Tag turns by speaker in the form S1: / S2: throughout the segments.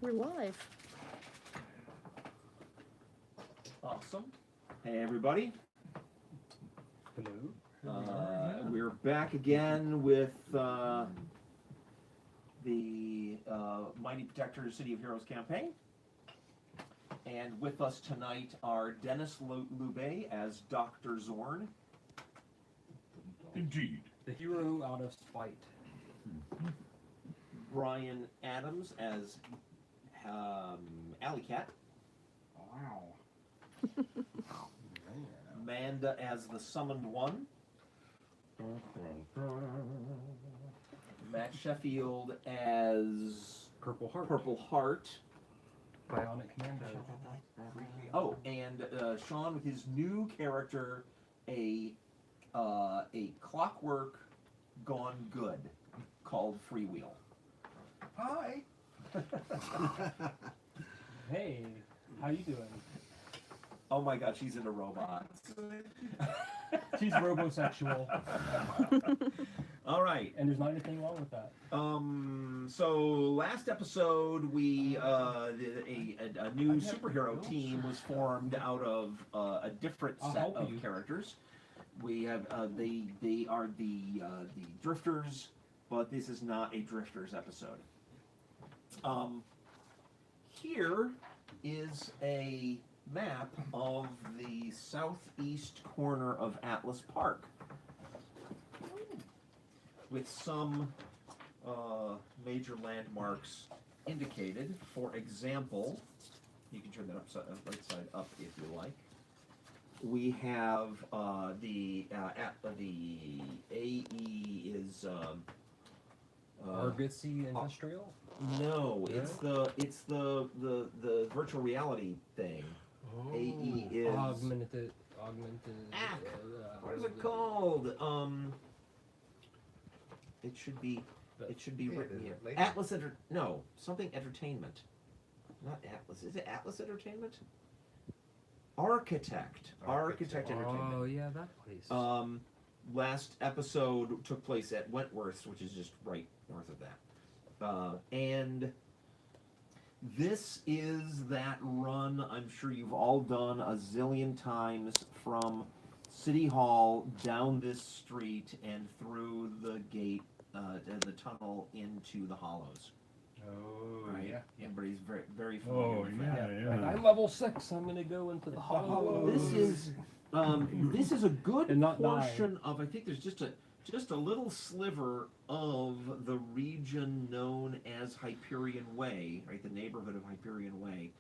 S1: We're live.
S2: Awesome. Hey, everybody.
S3: Hello.
S2: We're back again with the Mighty Protectors City of Heroes campaign. And with us tonight are Dennis Lube as Dr. Zorn.
S3: Indeed.
S4: The hero out of spite.
S2: Brian Adams as Alley Cat.
S4: Wow.
S2: Amanda as the Summoned One. Matt Sheffield as
S4: Purple Heart.
S2: Purple Heart.
S4: Bionic Commando.
S2: Oh, and Sean with his new character, a clockwork gone good, called Freewheel.
S3: Hi.
S4: Hey, how you doing?
S2: Oh my God, she's into robots.
S4: She's robosexual,
S2: All right.
S4: and there's not anything wrong with that.
S2: So last episode, we a new superhero team was formed out of a different
S4: I'll
S2: set
S4: help
S2: of
S4: you.
S2: characters. We have they are the Drifters, but this is not a Drifters episode. Here is a map of the southeast corner of Atlas Park with some major landmarks indicated. For example, you can turn that right side up if you like. We have the AE is
S4: Argosy Industrial?
S2: no, it's the virtual reality thing. AE is
S4: Augmented.
S2: What is it called? It should be written here. Atlas something Entertainment. Not Atlas. Is it Atlas Entertainment? Architect Entertainment.
S4: Oh yeah, that place.
S2: Last episode took place at Wentworth, which is just right north of that. And this is that run I'm sure you've all done a zillion times from City Hall down this street and through the gate, the tunnel into the Hollows.
S3: Oh,
S2: Right?
S3: yeah.
S2: Everybody's very familiar with that.
S4: I'm level 6. I'm gonna go into the hollow.
S2: This is a good
S4: And not
S2: portion of. I think there's just a little sliver of the region known as Hyperion Way, right? The neighborhood of Hyperion Way.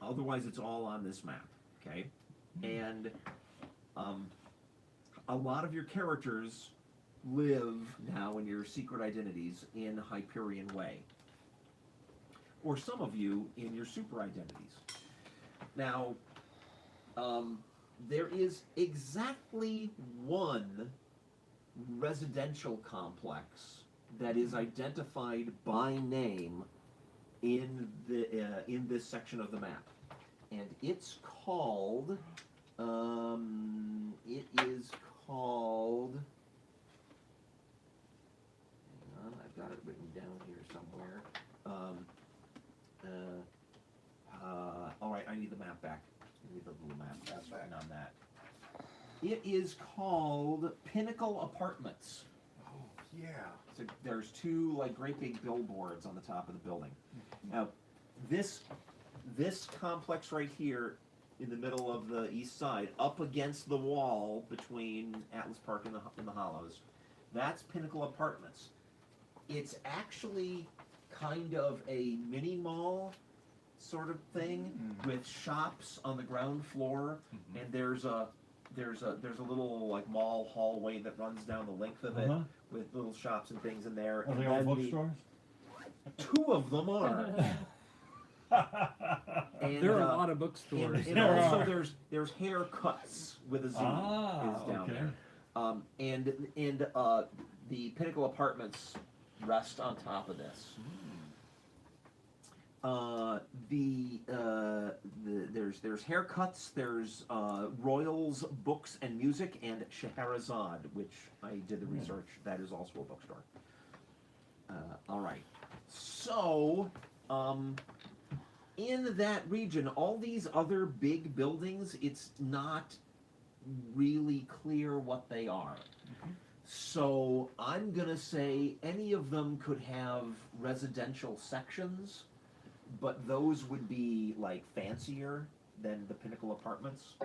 S2: Otherwise, it's all on this map. Okay, and a lot of your characters live now in your secret identities in Hyperion Way, or some of you in your super identities. Now, there is exactly one residential complex that is identified by name in this section of the map, and it's called. It is called. Hang on, I've got it written down here somewhere. All right, I need the map back. I need the little map that's written on that. It is called Pinnacle Apartments.
S3: Oh, yeah.
S2: So there's two like great big billboards on the top of the building. Now, this complex right here in the middle of the east side, up against the wall between Atlas Park and the Hollows, that's Pinnacle Apartments. It's actually kind of a mini mall sort of thing with shops on the ground floor, and there's a little like mall hallway that runs down the length of it with little shops and things in there.
S5: Are they all bookstores?
S2: Two of them are. And,
S4: there are a lot of bookstores.
S2: and also there's haircuts with a Z is down
S5: okay.
S2: there. And the Pinnacle Apartments rest on top of this. There's haircuts, there's Royals Books and Music, and Scheherazade, which I did the research. That is also a bookstore. All right. So, in that region, all these other big buildings, it's not really clear what they are. So I'm gonna say any of them could have residential sections, but those would be like fancier than the Pinnacle Apartments.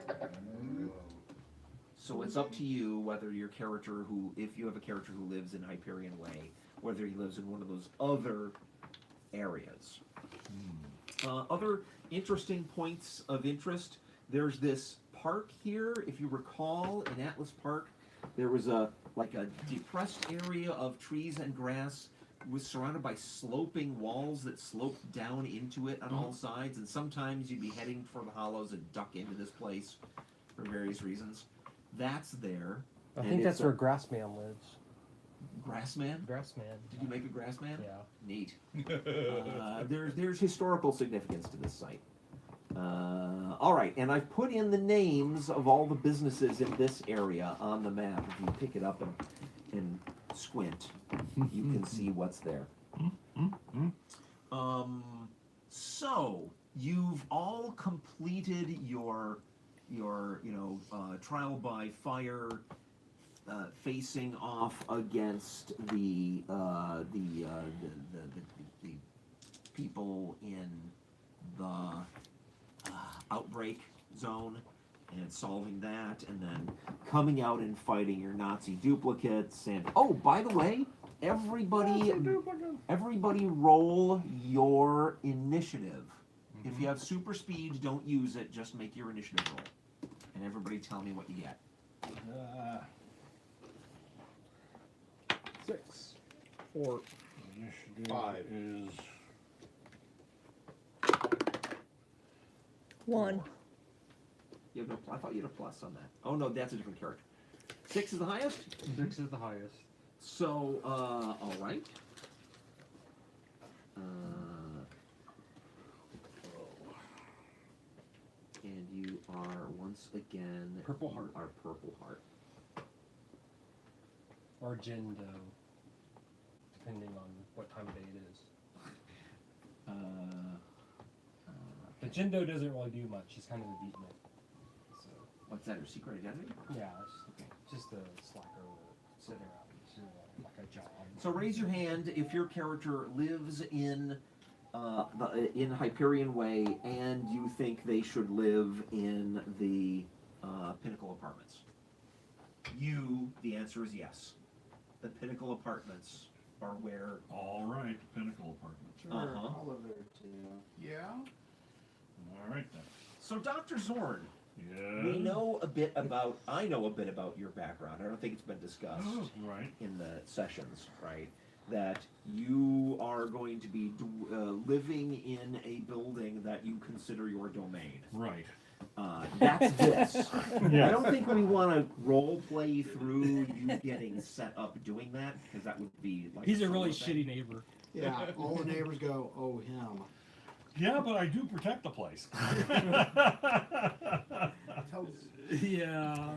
S2: So it's up to you whether your character if you have a character who lives in Hyperion Way, whether he lives in one of those other areas. Other interesting points of interest, there's this park here. If you recall, in Atlas Park, there was a depressed area of trees and grass, was surrounded by sloping walls that sloped down into it on all sides, and sometimes you'd be heading for the hollows and duck into this place for various reasons. That's there.
S4: I
S2: And
S4: think
S2: it's
S4: that's where Grassman lives.
S2: Grassman?
S4: Grassman.
S2: Did you make a Grassman?
S4: Yeah.
S2: Neat. There's historical significance to this site. All right, and I've put in the names of all the businesses in this area on the map. If you pick it up and squint, you can see what's there. So you've all completed your trial by fire, facing off against the people in the outbreak zone, and solving that, and then coming out and fighting your Nazi duplicates. And oh, by the way, everybody roll your initiative. If you have super speed, don't use it. Just make your initiative roll, and everybody tell me what you get.
S4: 6, 4.
S3: Initiative
S1: 5.
S3: is
S5: 1.
S2: You have no. I thought you had a plus on that. Oh no, that's a different character. 6 is the highest.
S4: 6 is the highest.
S2: So, all right. And you are once again
S4: Purple Heart.
S2: Our Purple Heart.
S4: Or Jindo. Depending on what time of day it is. But Jindo doesn't really do much. He's kind of a beatnik. So,
S2: What's that? Her secret identity?
S4: yeah, it's just a slacker sitting around like a job.
S2: So raise your hand if your character lives in Hyperion Way and you think they should live in the Pinnacle Apartments. The answer is yes. The Pinnacle Apartments are where.
S3: all right. Pinnacle Apartments.
S2: Uh-huh.
S3: Yeah. All right then.
S2: So Dr. Zorn,
S3: Yeah.
S2: I know a bit about your background. I don't think it's been discussed
S3: Right.
S2: in the sessions, right? That you are going to be living in a building that you consider your domain.
S3: Right.
S2: That's this.
S3: Yeah.
S2: I don't think we want to role play through you getting set up doing that, because that would be like.
S4: He's a
S2: solo
S4: really
S2: thing.
S4: shitty neighbor.
S1: Yeah, all the neighbors go, oh, him.
S3: Yeah, but I do protect the place.
S4: Yeah.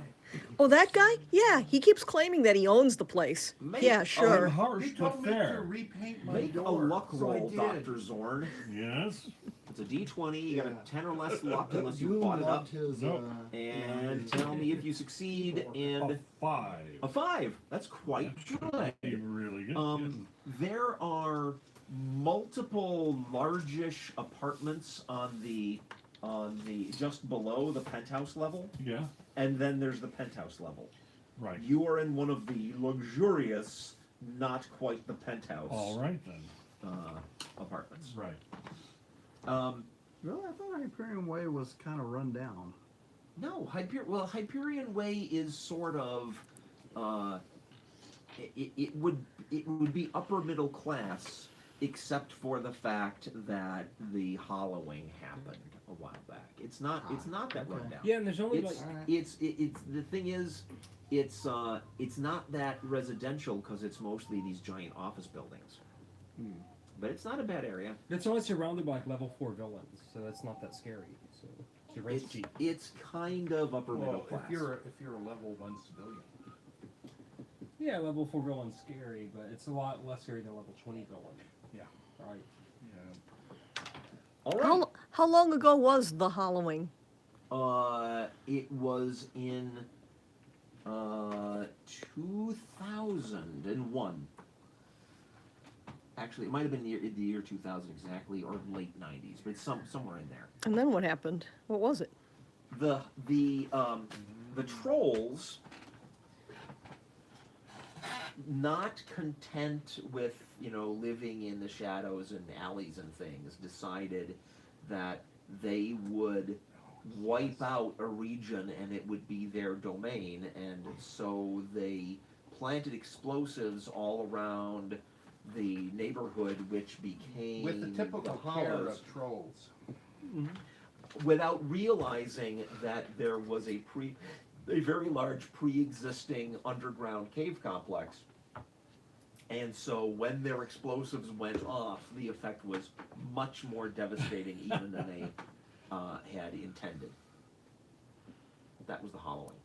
S5: Oh, that guy? Yeah, he keeps claiming that he owns the place. Yeah,
S3: I'm
S5: sure.
S3: harsh
S1: He
S3: but
S1: told me to
S3: fair.
S1: repaint my
S2: Make a
S1: door.
S2: luck
S1: so I
S2: roll,
S1: did.
S2: Dr. Zorn.
S3: Yes.
S2: It's a D20. You got
S1: Yeah.
S2: a 10 or less luck unless you
S1: Bloom
S2: bought it up.
S1: loved his,
S3: Nope.
S2: And tell me if you succeed.
S3: A
S2: And
S3: 5.
S2: a 5. That's quite good.
S3: Really good.
S2: There are multiple largish apartments on the just below the penthouse level,
S3: Yeah.
S2: and then there's the penthouse level.
S3: Right.
S2: You are in one of the luxurious, not quite the penthouse
S3: All right then.
S2: apartments.
S3: Right.
S6: Really? I thought Hyperion Way was kind of run down.
S2: No, Hyperion Way is sort of it would be upper middle class, except for the fact that the hollowing happened a while back. It's not that run down.
S4: Yeah, and there's only
S2: It's
S4: like.
S2: it's the thing is, it's not that residential because it's mostly these giant office buildings. But it's not a bad area.
S4: It's only surrounded by like level 4 villains, so that's not that scary. So your rent's cheap.
S2: It's kind of upper middle
S7: Well,
S2: class.
S7: if you're a level 1 civilian.
S4: Yeah, level 4 villain's scary, but it's a lot less scary than level 20 villain.
S7: Yeah.
S4: Right.
S7: Yeah.
S2: All right.
S5: How long ago was the hollowing?
S2: It was in 2001. Actually, it might have been the year 2000 exactly, or late 90s, but somewhere in there.
S5: And then what happened? What was it?
S2: The trolls, not content with living in the shadows and alleys and things, decided that they would wipe out a region and it would be their domain, and so they planted explosives all around the neighborhood, which became
S7: With the typical
S2: the
S7: care
S2: Hollows,
S7: of trolls.
S2: without realizing that there was a very large pre-existing underground cave complex. And so when their explosives went off, the effect was much more devastating even than they had intended. That was the hollowing.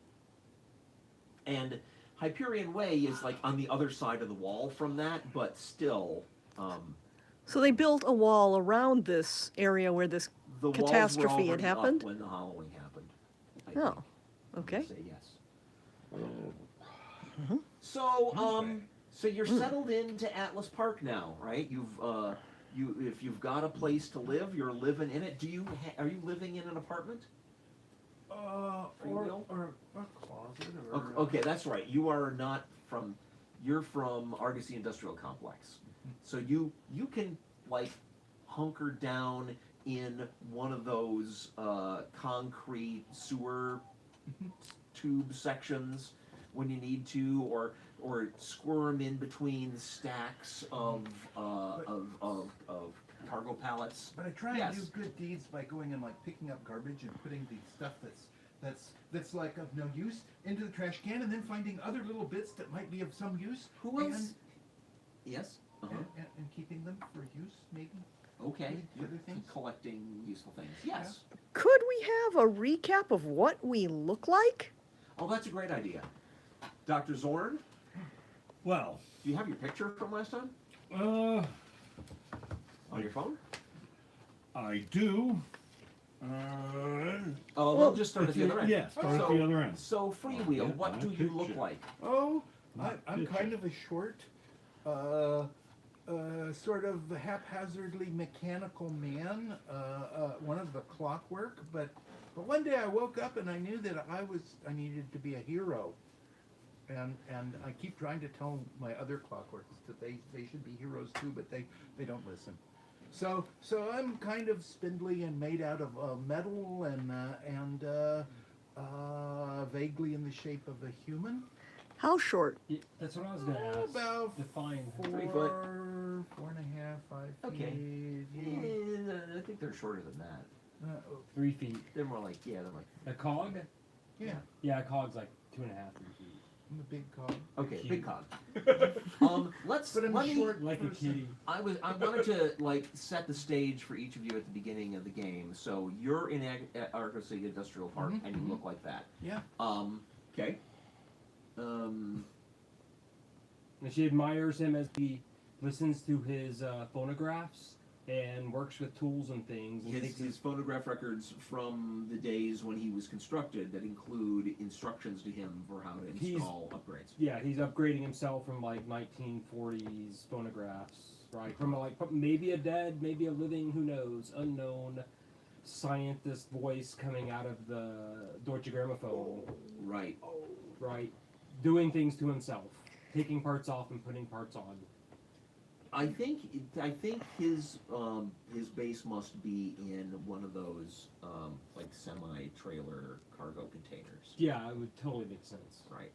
S2: And Hyperion Way is like on the other side of the wall from that, but still,
S5: So they built a wall around this area where this
S2: the
S5: catastrophe
S2: walls were
S5: had
S2: already up
S5: happened?
S2: when the hollowing happened. I
S5: Oh,
S2: think.
S5: okay.
S2: I'm gonna say yes. So you're settled into Atlas Park now, right? If you've got a place to live, you're living in it. Are you living in an apartment? Free will?
S7: Or a closet,
S2: Okay, that's right. You're from Argosy Industrial Complex. So you can like hunker down in one of those concrete sewer tube sections when you need to, or squirm in between stacks of cargo pallets.
S7: But I try
S2: Yes.
S7: and do good deeds by going and like picking up garbage and putting the stuff that's like of no use into the trash can, and then finding other little bits that might be of some use.
S2: Who else? Yes.
S7: And keeping them for use, maybe.
S2: Okay.
S7: Other things?
S2: Collecting useful things. Yes.
S5: Could we have a recap of what we look like?
S2: Oh, that's a great idea. Dr. Zorn,
S3: Well,
S2: do you have your picture from last time
S3: uh,
S2: on your phone?
S3: I do.
S2: Oh,
S5: Well,
S2: we'll just start at the other end.
S3: Yeah, start at the other end.
S2: So, Freewheel,
S3: Yeah,
S2: what
S3: my
S2: do you look
S3: picture.
S2: like?
S7: Oh,
S3: My
S7: I'm
S3: picture.
S7: kind of a short, sort of haphazardly mechanical man, one of the clockwork, but one day I woke up and I knew that I needed to be a hero. And I keep trying to tell my other clockworks that they should be heroes too, but they don't listen. So I'm kind of spindly and made out of metal and vaguely in the shape of a human.
S5: How short?
S4: Yeah, that's what I was gonna ask.
S7: About
S4: Define.
S7: 4.5, 5
S2: Okay.
S7: feet.
S2: I think they're shorter than that.
S4: 3 feet.
S2: They're more like, they're like,
S4: A cog?
S7: Yeah,
S4: Yeah, a cog's like 2.5, 3 feet.
S7: I'm a big cog.
S2: okay,
S4: Cute.
S2: big cog. Let
S7: But I'm
S2: me,
S7: short
S4: Like a
S7: person.
S4: kitty.
S2: I wanted to like set the stage for each of you at the beginning of the game. So you're in Argosy Industrial Park,
S7: Mhm,
S2: and you look like that.
S7: Yeah.
S2: Okay.
S4: And she admires him as he listens to his phonographs and works with tools and things. And takes
S2: His phonograph records from the days when he was constructed that include instructions to him for how to install upgrades.
S4: Yeah, he's upgrading himself from like 1940s phonographs, right? From like maybe a dead, maybe a living, who knows, unknown scientist voice coming out of the Deutsche Grammophon,
S2: Right.
S4: right? Doing things to himself, taking parts off and putting parts on.
S2: I think his base must be in one of those like semi-trailer cargo containers.
S4: Yeah, it would totally make sense.
S2: Right.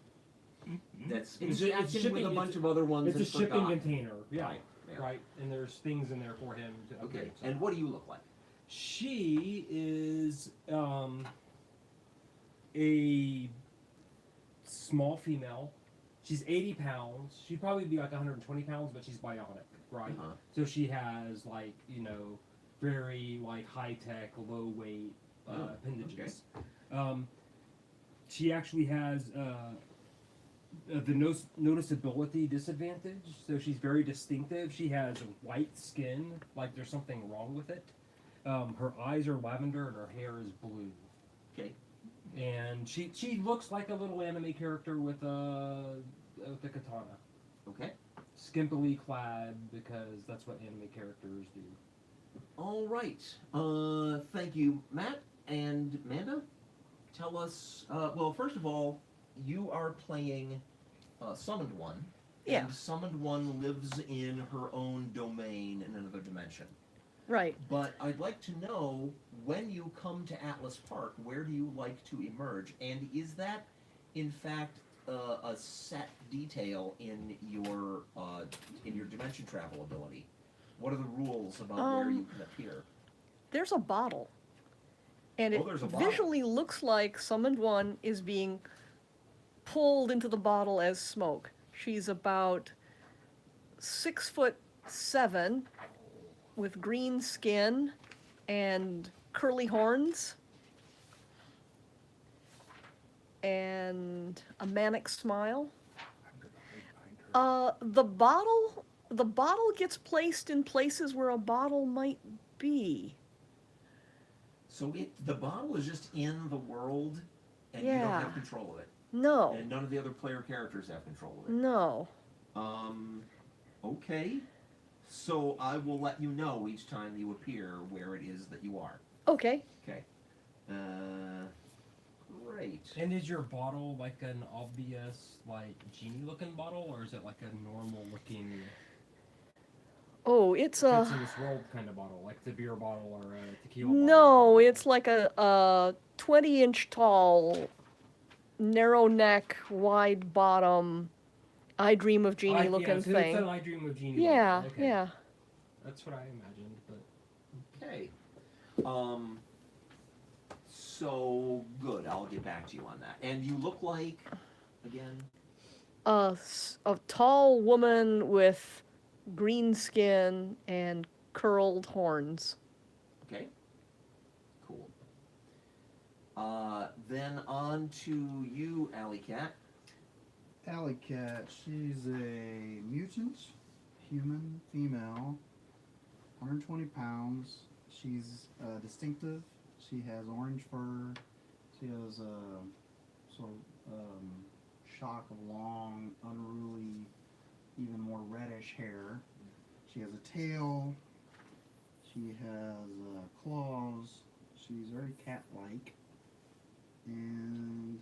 S2: That's
S4: It's
S2: it's with
S4: shipping-
S2: a bunch
S4: it's-
S2: of other ones.
S4: It's a
S2: and
S4: shipping
S2: forgotten.
S4: container, yeah,
S2: Right. Yeah.
S4: right. And there's things in there for him to upgrade.
S2: Okay.
S4: himself.
S2: And what do you look like?
S4: She is a small female. She's 80 pounds. She'd probably be like 120 pounds, but she's bionic, right?
S2: Uh-huh.
S4: So she has like, very like high tech, low weight appendages. She actually has noticeability disadvantage. So she's very distinctive. She has white skin, like there's something wrong with it. Her eyes are lavender and her hair is blue.
S2: Okay.
S4: And she looks like a little anime character with a katana.
S2: Okay.
S4: Skimpily clad because that's what anime characters do.
S2: All right. Thank you, Matt and Amanda. Tell us. Well, first of all, you are playing Summoned One.
S5: Yeah.
S2: And Summoned One lives in her own domain in another dimension.
S5: Right.
S2: But I'd like to know, when you come to Atlas Park, where do you like to emerge? And is that, in fact, a set detail in your dimension travel ability? What are the rules about where you can appear?
S5: There's a bottle. And it
S2: There's a bottle.
S5: visually looks like Summoned One is being pulled into the bottle as smoke. She's about 6'7", with green skin and curly horns and a manic smile. The bottle gets placed in places where a bottle might be.
S2: So the bottle is just in the world, and you don't
S5: Yeah.
S2: have control of it.
S5: No.
S2: And none of the other player characters have control of it.
S5: No.
S2: Okay. So I will let you know each time you appear where it is that you are.
S5: Okay.
S2: Okay. Great.
S4: And is your bottle like an obvious, like, genie-looking bottle, or is it like a normal-looking,
S5: Oh, it's
S4: fits
S5: a
S4: in this world kind of bottle, like the beer bottle or a tequila bottle?
S5: no. It's like a 20-inch tall, narrow neck, wide bottom. I dream of Genie looking
S4: yeah, so
S5: thing.
S4: It's an I Dream of Genie.
S5: Yeah.
S4: bottle. Okay.
S5: Yeah.
S4: That's what I imagined, but
S2: Okay. So good. I'll get back to you on that. And you look like, again.
S5: A tall woman with green skin and curled horns.
S2: Okay. Cool. Then on to you, Alley Cat.
S6: Alley Cat, she's a mutant, human, female, 120 pounds. She's distinctive. She has orange fur. She has a sort of shock of long, unruly, even more reddish hair. She has a tail. She has claws. She's very cat-like and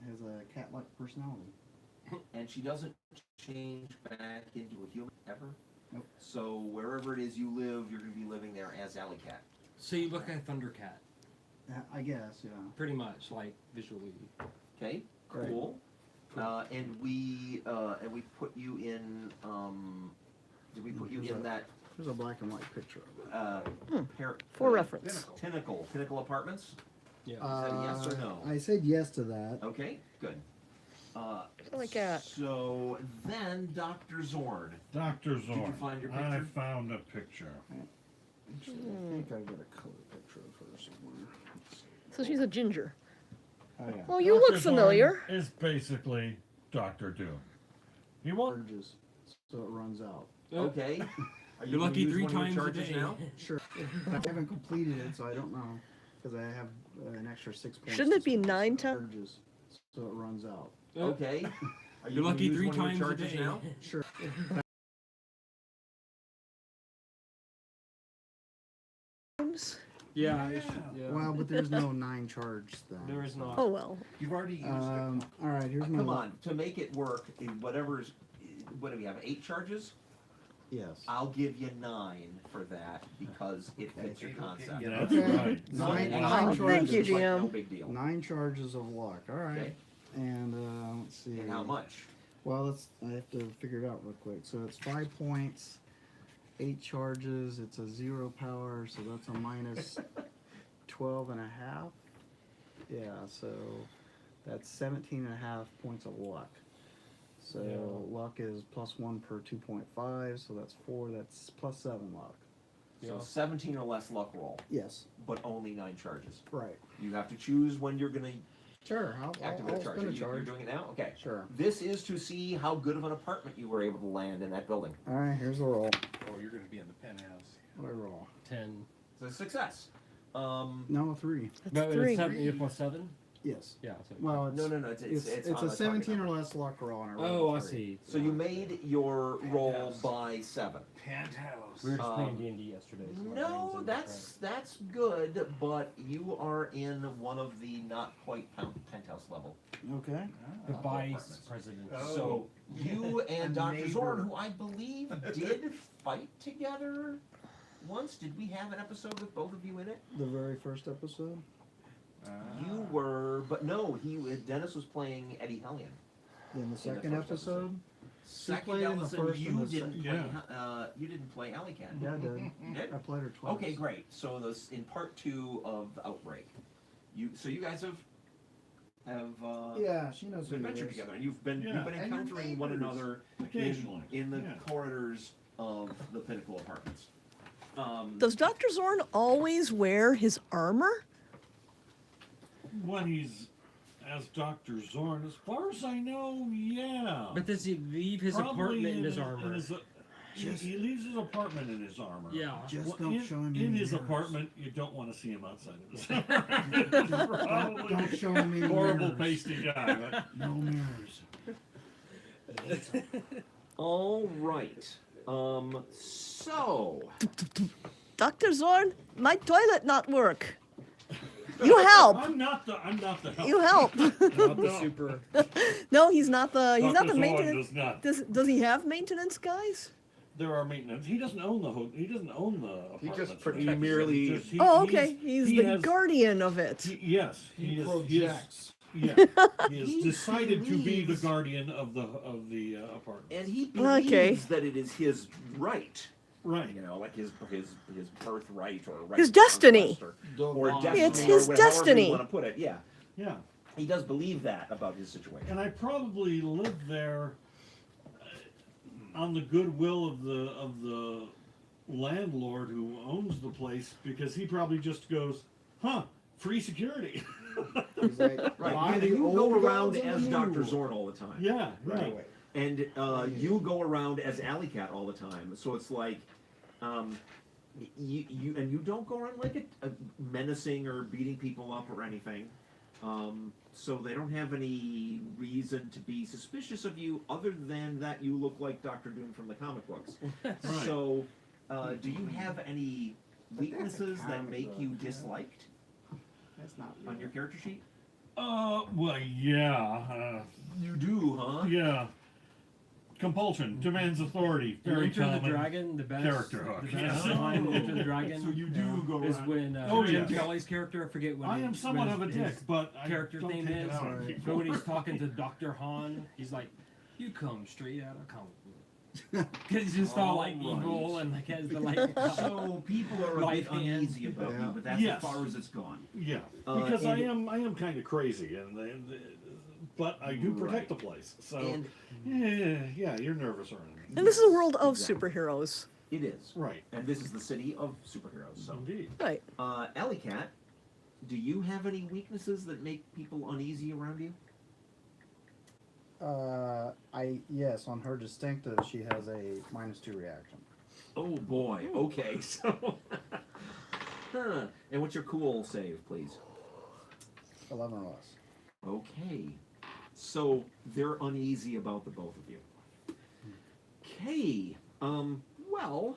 S6: has a cat-like personality.
S2: And she doesn't change back into a human ever?
S6: Nope.
S2: So wherever it is you live, you're going to be living there as Alley Cat.
S4: so you look like Thundercat,
S6: I guess, yeah.
S4: pretty much, like visually.
S2: Okay,
S6: Right.
S2: cool. And we put you in. Did we put you in that
S6: There's a black and white picture of it.
S5: For reference.
S2: Pinnacle Apartments?
S4: Yeah.
S2: Is that a yes or no?
S6: I said yes to that.
S2: Okay, good.
S5: Like that.
S2: So then, Dr. Zorn.
S3: Dr. Zorn.
S2: Did you find your
S3: I
S2: picture?
S3: found a picture.
S6: Actually, I think I get a color picture of her somewhere.
S5: So she's a ginger.
S6: Oh yeah.
S5: Oh, you
S3: Dr.
S5: look
S3: Zorn
S5: familiar.
S3: is basically Doctor Doom. He won't.
S6: Charges, so it runs out.
S2: Okay. Are
S4: You're
S2: gonna
S4: lucky
S2: use
S4: 3
S2: one of your
S4: times a
S2: charges
S4: day.
S2: now?
S6: Sure. I haven't completed it, so I don't know. Because I have an extra 6 points.
S5: Shouldn't
S6: to
S5: it be
S6: spend,
S5: 9
S6: so it
S5: times?
S6: charges, so it runs out.
S2: Okay. Are
S4: You're
S2: gonna
S4: lucky
S2: use
S4: 3
S2: one of your
S4: times a
S2: charges
S4: day.
S2: now?
S6: Sure.
S4: Yeah, it should, yeah.
S6: Well, but there's no 9 charge then.
S4: There is not.
S5: Oh well.
S7: You've already used it.
S6: All right, here's my.
S2: Come on, to make it work, whatever's, what do we have, 8 charges?
S6: Yes.
S2: I'll give you 9 for that because it fits your concept.
S7: Yeah.
S3: That's
S6: Okay.
S3: right.
S6: Nine
S5: Thank
S6: charges.
S5: you,
S2: It's like no
S5: GM.
S2: big deal.
S6: 9 charges of luck. All right.
S2: Okay.
S6: And let's see.
S2: And how much?
S6: Well, I have to figure it out real quick. So it's 5 points, 8 charges. It's a 0 power, so that's a minus 12 and a half. Yeah, so that's 17 and a half points of luck. So
S4: Yeah.
S6: luck is +1 per 2.5, so that's 4. That's +7 luck.
S2: So
S4: Yeah.
S2: 17 or less luck roll,
S6: Yes,
S2: but only 9 charges.
S6: right.
S2: You have to choose when you're gonna
S6: Sure, I'll
S2: Activate a charge.
S6: spin a
S2: You're
S6: charge.
S2: doing it now? Okay.
S6: Sure.
S2: This is to see how good of an apartment you were able to land in that building.
S6: Alright, here's the roll.
S7: Oh, you're going to be in the penthouse.
S6: What do I roll?
S4: 10.
S2: It's a success.
S6: No, 3.
S5: That's
S4: No,
S5: three.
S4: it's 7, you're plus 7?
S6: Yes.
S4: Yeah. So,
S6: Well, it's,
S2: No, it's
S6: it's
S2: on
S6: a
S2: the
S6: 17
S2: target
S6: or
S2: number.
S6: less luck roll, and I
S4: oh,
S6: rolled
S4: I
S6: a 3.
S4: see.
S2: So you made your roll
S7: Penthouse.
S2: by 7.
S7: Penthouse.
S4: We were just playing
S2: Um,
S4: D&D yesterday. So my brain's
S2: No,
S4: in
S2: that's good, but you are in one of the not quite penthouse level.
S6: Okay.
S4: the
S2: Uh,
S4: vice
S2: apartments.
S4: president.
S7: Oh.
S2: So you and
S7: A
S2: Dr.
S7: neighbor.
S2: Zorn, who I believe did fight together once. Did we have an episode with both of you in it?
S6: The very first episode?
S2: You were, but no, Dennis was playing Eddie Hellion.
S6: In the
S2: the
S6: second
S2: first
S6: episode?
S2: Second
S6: played in the
S2: episode,
S6: first
S2: you
S6: and the
S2: didn't
S3: sec-
S2: play.
S3: yeah.
S2: You didn't play Alley Cat.
S6: Yeah, I did.
S2: You did?
S6: I played her twice.
S2: Okay, great. So this in part 2 of Outbreak. You guys have
S6: Yeah, she knows who it
S2: adventured
S6: is.
S2: together, and you've been
S3: Yeah.
S7: And your
S2: encountering one
S7: neighbors.
S2: another
S3: Occasionally.
S2: in the
S3: yeah.
S2: corridors of the Pinnacle Apartments.
S5: Does Dr. Zorn always wear his armor?
S3: When he's as Dr. Zorn, as far as I know, yeah.
S4: But does he leave his
S3: Probably
S4: apartment in his armor?
S3: He leaves his apartment in his armor.
S4: Yeah.
S6: Just
S3: Well,
S6: don't show him
S3: in
S6: any
S3: his
S6: mirrors.
S3: apartment, you don't want to see him outside of his apartment. Probably
S6: Don't show him any
S3: horrible,
S6: mirrors.
S3: pasty guy. But
S6: No mirrors.
S2: All right. So
S5: Dr. Zorn, my toilet not work. You help.
S3: I'm not the help.
S5: You help.
S4: Not the
S3: No.
S4: super.
S5: No, he's not the
S3: Dr. Zorn
S5: maintenance.
S3: does not.
S5: Does he have maintenance guys?
S3: There are maintenance. He doesn't own he doesn't own the
S7: He just
S3: apartments.
S7: protects
S2: merely-
S3: He just- he-
S5: Oh,
S3: he's-
S5: okay. He's
S3: he
S5: the
S3: has-
S5: guardian of it.
S3: Yes,
S7: He
S3: he is.
S7: projects.
S3: Yeah, he has
S2: He
S3: decided to be the
S2: believes-
S3: guardian of the apartment.
S2: and he believes
S5: Okay.
S2: that it is his right.
S3: Right.
S2: You know, like his birthright or right
S5: His
S2: to
S5: destiny.
S2: conquest
S1: The
S2: or
S1: law.
S2: destiny,
S5: It's
S2: or
S5: his
S2: however
S5: destiny.
S2: you want to put it. Yeah,
S3: Yeah.
S2: he does believe that about his situation.
S3: And I probably lived there on the goodwill of the landlord who owns the place, because he probably just goes, "Huh, free security."
S6: He's like,
S2: Right,
S6: buy
S2: and
S6: the
S2: you go
S6: old
S2: around
S6: guns and
S2: as
S6: the
S2: Dr.
S6: new.
S2: Zorn all the time.
S3: Yeah,
S2: Right.
S3: right.
S2: And you go around as Alley Cat all the time. So it's like, you don't go around like a menacing or beating people up or anything. So they don't have any reason to be suspicious of you, other than that you look like Doctor Doom from the comic books.
S3: Right.
S2: So, do you have any weaknesses that
S6: comic
S2: make
S6: book,
S2: you
S6: yeah.
S2: disliked
S6: That's not
S2: on your character sheet?
S3: Well, yeah,
S2: You do, huh?
S3: yeah. Compulsion demands authority. Very
S4: Enter the
S3: common.
S4: Dragon, the best.
S3: character hook,
S4: The best
S3: yeah.
S4: line in Enter the Dragon.
S2: So you do go
S4: is
S2: around.
S4: when
S3: Oh,
S4: Jim
S3: yes.
S4: Kelly's character, I forget when
S3: I am somewhat
S4: when
S3: of a
S4: his
S3: dick, but I
S4: character
S3: don't
S4: thing
S3: take it
S4: is,
S3: out on
S6: Right.
S3: people.
S4: but when he's talking to Dr. Han, he's like, "You come straight out of comic book." Because he's just all like
S2: Alright.
S4: evil and like has the like.
S2: So people are a
S4: Life
S2: bit
S4: hand.
S2: uneasy about
S6: Yeah.
S2: you, but that's
S3: Yes.
S2: as far as it's gone.
S3: Yeah,
S2: Uh,
S3: because I
S2: and-
S3: am kind of crazy, but I do protect the place. So
S2: And
S3: yeah, you're nervous around me.
S5: And this is a world of
S2: Exactly.
S5: superheroes.
S2: it is.
S3: Right.
S2: And this is the city of superheroes. So,
S3: Indeed.
S5: Right.
S2: Alley Cat, do you have any weaknesses that make people uneasy around you?
S6: Yes, on her distinctive, she has a -2 reaction.
S2: Oh boy. Okay. So, and what's your cool save, please?
S6: 11 or less.
S2: Okay. So they're uneasy about the both of you. Okay. Well.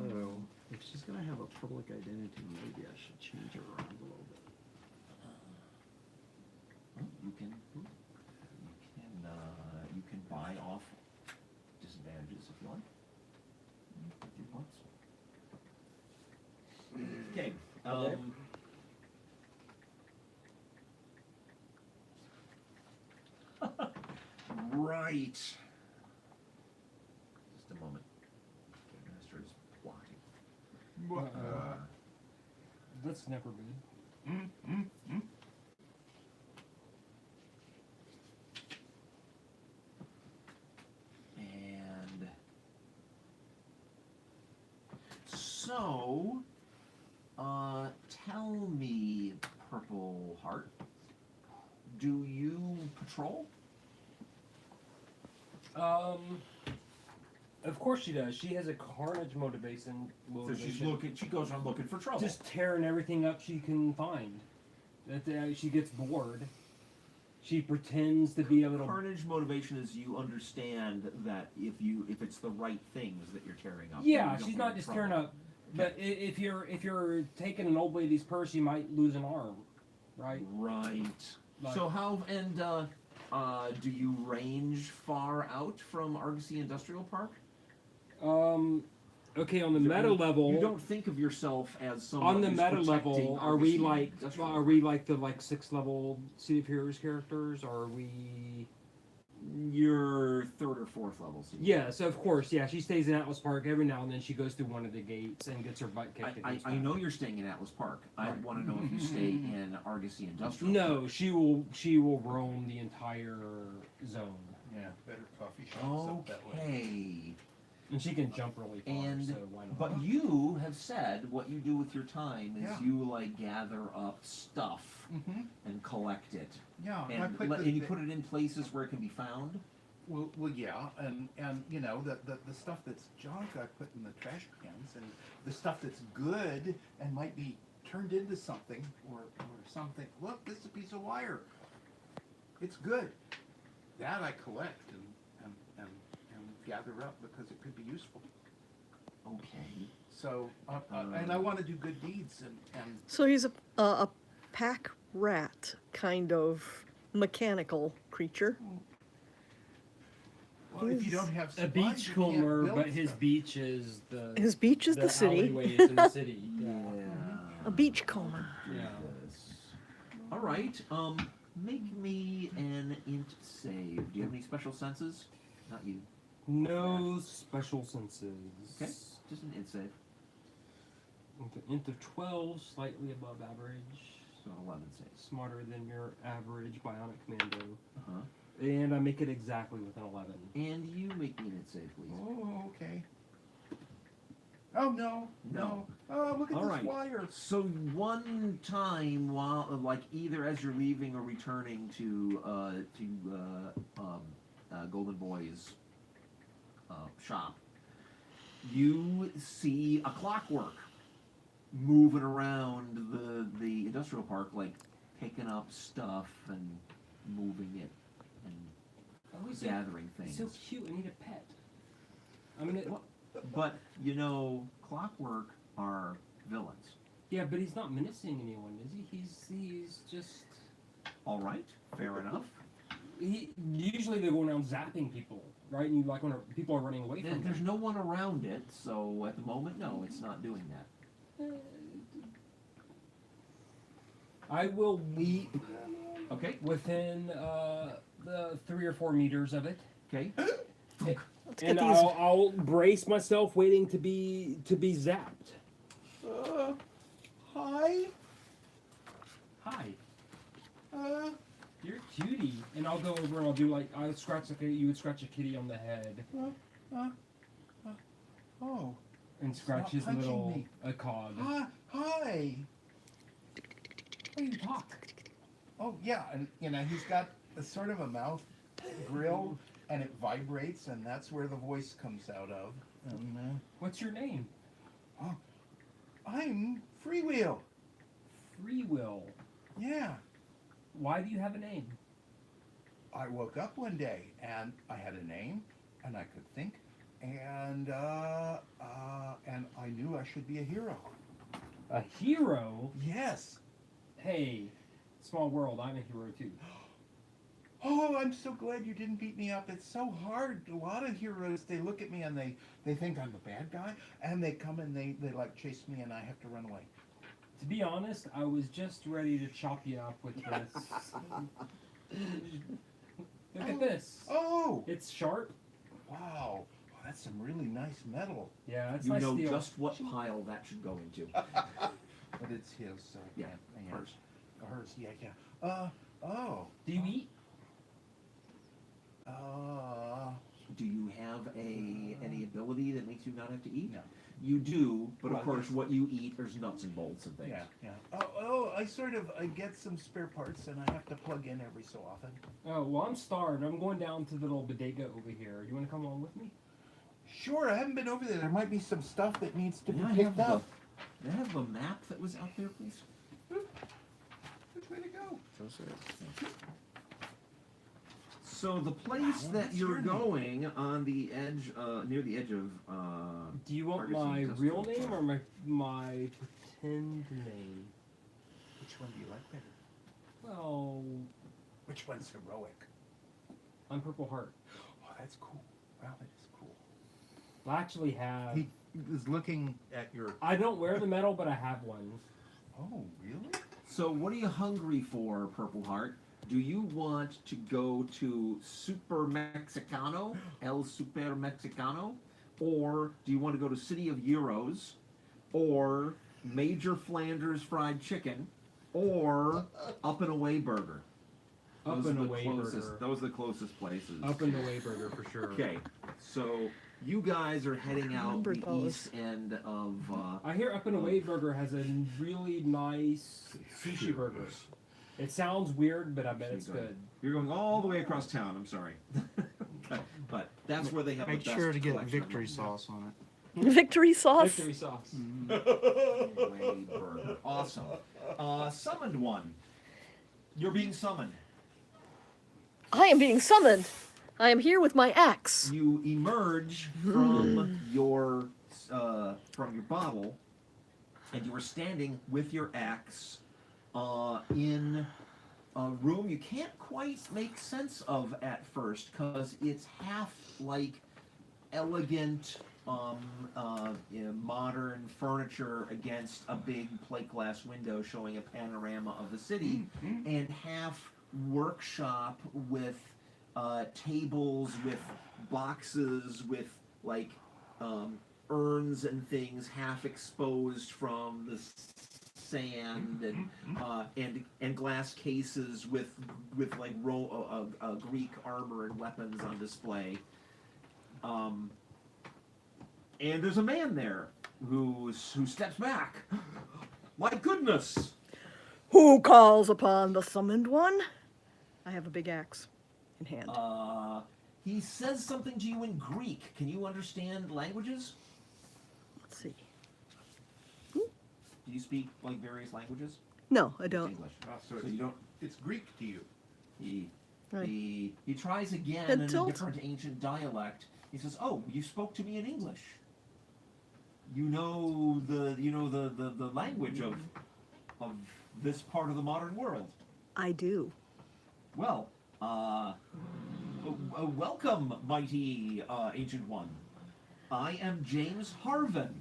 S6: Although, if she's gonna have a public identity, maybe I should change her around a little bit.
S2: You can buy off disadvantages if you like. With your points. Okay. Right. Just a moment. Game Master is plotting.
S4: That's never been.
S2: So, tell me, Purple Heart, do you patrol?
S4: Of course she does. She has a carnage motivation.
S2: So she goes on looking for trouble.
S4: Just tearing everything up she can find. That she gets bored. She pretends to be a little.
S2: Carnage motivation is you understand that if it's the right things that you're tearing up.
S4: Yeah,
S2: then you don't
S4: she's
S2: get
S4: not
S2: in
S4: just
S2: trouble.
S4: tearing up. But if you're taking an old lady's purse, you might lose an arm, right?
S2: Right.
S4: Like-
S2: So how do you range far out from Argosy Industrial Park?
S4: Okay, on the
S2: You-
S4: meta level.
S2: You don't think of yourself as someone
S4: On the
S2: who's
S4: meta
S2: protecting
S4: level, are we
S2: Argosy
S4: like
S2: Industrial
S4: are we like the 6th level City of Heroes characters? Or are we?
S2: You're 3rd or 4th level. So
S4: Yeah, so of course, yeah, she stays in Atlas Park every now and then. She goes through one of the gates and gets her butt kicked. and
S2: I
S4: goes
S2: I
S4: back.
S2: know you're staying in Atlas Park. I
S4: Right.
S2: want to know if you stay in Argosy Industrial.
S4: No, she will roam the entire zone,
S7: Yeah, better coffee shops up that way.
S2: Okay.
S4: and she can jump really far.
S2: And-
S4: so why not?
S2: But you have said what you do with your time is
S7: Yeah.
S2: you like gather up stuff
S7: Mm-hmm.
S2: and collect it,
S7: Yeah, I
S2: and,
S7: put
S2: and you put it in places where it can be found.
S7: Well, yeah, and you know the stuff that's junk I put in the trash cans, and the stuff that's good and might be turned into something or something. Look, this is a piece of wire. It's good. That I collect and gather up because it could be useful.
S2: Okay.
S7: So and I want to do good deeds and
S5: So he's a pack rat kind of mechanical creature.
S7: well, if you don't have
S4: a
S7: supplies,
S4: beach
S7: you can't
S4: comber,
S7: build
S4: but his
S7: stuff.
S4: beach is the
S5: His beach is the city.
S4: alleyways in the city. Yeah.
S5: A beach comber.
S4: Yeah.
S2: All right. Make me an int save. Do you have any special senses? Not you.
S4: No special senses.
S2: Okay. Just an int save.
S4: Okay, int of 12, slightly above average.
S2: So 11 saves.
S4: Smarter than your average bionic commando.
S2: Uh-huh.
S4: And I make it exactly with an 11.
S2: And you make me an int save, please.
S7: Oh, okay. Oh no.
S2: No.
S7: Oh, look at
S2: All
S7: this
S2: right.
S7: wire.
S2: So one time, while like either as you're leaving or returning to Golden Boy's shop, you see a clockwork moving around the industrial park, like picking up stuff and moving it and
S4: Oh, he's
S2: gathering things.
S4: so cute. I need a pet. I mean,
S2: But you know, clockwork are villains.
S4: yeah, but he's not menacing anyone, is he? He's just.
S2: All right, fair enough.
S4: Usually they go around zapping people, right? And you like when people are running away from
S2: There's
S4: him.
S2: no one around it, so at the moment, no, it's not doing that.
S4: I will leap
S2: Okay,
S4: within the 3 or 4 meters of it,
S2: okay.
S5: Let's get
S4: and
S5: these.
S4: I'll brace myself, waiting to be zapped.
S7: Hi.
S4: Hi,
S7: Uh,
S4: you're a cutie, and I'll go over and I'll do like I scratch you would scratch a kitty on the head
S7: oh.
S4: and scratch
S7: Stop
S4: his
S7: touching
S4: little
S7: me.
S4: cog.
S7: Hi. Hi.
S4: How do you talk?
S7: Oh yeah, and you know he's got a sort of a mouth grill, and it vibrates, and that's where the voice comes out of. And
S4: What's your name?
S7: I'm Freewheel.
S4: Free Will.
S7: Yeah.
S4: Why do you have a name?
S7: I woke up one day and I had a name, and I could think, and I knew I should be a hero.
S4: A hero?
S7: Yes.
S4: Hey, small world, I'm a hero too.
S7: Oh, I'm so glad you didn't beat me up. It's so hard. A lot of heroes, they look at me and they think I'm a bad guy, and they come and they like chase me, and I have to run away.
S4: To be honest, I was just ready to chop you up with this. Look at this.
S7: Oh,
S4: It's sharp.
S7: wow. Oh, that's some really nice metal.
S4: Yeah, it's
S2: You
S4: nice
S2: know
S4: steel.
S2: just what pile that should go into.
S7: But it's his, so I
S2: Yeah,
S7: can't.
S2: hers.
S7: Hers, yeah. Oh.
S4: Do you eat?
S7: Uh,
S2: Do you have any ability that makes you not have to eat?
S7: No.
S2: You do, but
S7: Well,
S2: of course,
S7: yes.
S2: what you eat, there's nuts and bolts and things.
S7: Yeah. I get some spare parts and I have to plug in every so often.
S4: Oh, well, I'm starved. I'm going down to the little bodega over here. You want to come along with me?
S7: Sure, I haven't been over there. There might be some stuff that needs to be
S2: May I
S7: picked
S2: have
S7: up.
S2: may I have the map that was out there, please?
S7: Which way to go?
S2: So the place
S7: Wow,
S2: that
S7: that's
S2: you're
S7: your name.
S2: going on the edge, near the edge of,
S4: Do you want
S2: Ferguson
S4: my
S2: Industrial
S4: real name
S2: Park.
S4: or my pretend name?
S7: Which one do you like better?
S4: Well,
S7: Which one's heroic?
S4: I'm Purple Heart.
S7: Oh, that's cool. Wow, that is cool.
S4: I actually have.
S7: He is looking at your.
S4: I don't wear the medal, but I have one.
S7: Oh, really?
S2: So what are you hungry for, Purple Heart? Do you want to go to Super Mexicano, El Super Mexicano? Or do you want to go to City of Euros? Or Major Flanders Fried Chicken? Or Up and Away Burger?
S4: Up
S2: Those are
S4: and
S2: the
S4: Away
S2: closest,
S4: Burger.
S2: those are the closest places.
S4: Up and Away Burger for sure.
S2: Okay, so you guys are heading out
S5: remember
S2: the
S5: those.
S2: east end of,
S4: I hear Up and Away Burger has a really nice sushi burger. It sounds weird, but I bet it's good.
S2: You're going all the way across town, I'm sorry. But that's where they have
S6: Make
S2: the best
S6: sure to get
S2: collection of
S6: victory
S2: them.
S6: sauce on
S5: Victory sauce.
S4: Victory sauce.
S2: Anyway, burger. Awesome. Summoned one. You're being summoned.
S5: I am being summoned. I am here with my axe.
S2: You emerge from your bottle, and you are standing with your axe in a room you can't quite make sense of at first, because it's half like elegant modern furniture against a big plate glass window showing a panorama of the city, and half workshop with tables with boxes with like urns and things half exposed from the sand, and glass cases with like Greek armor and weapons on display. And there's a man there who steps back. My goodness!
S5: Who calls upon the summoned one? I have a big axe in hand.
S2: He says something to you in Greek. Can you understand languages?
S5: Let's see.
S2: Do you speak like various languages?
S5: No, I
S2: Just
S5: don't.
S2: English.
S7: So
S2: So you don't.
S7: it's Greek to you.
S2: He
S5: Right.
S2: he tries again
S5: Head
S2: in a
S5: tilt.
S2: different ancient dialect. He says, "Oh, you spoke to me in English. You know the language of this part of the modern world.
S5: I do.
S2: Well, welcome, mighty ancient one. I am James Harvin.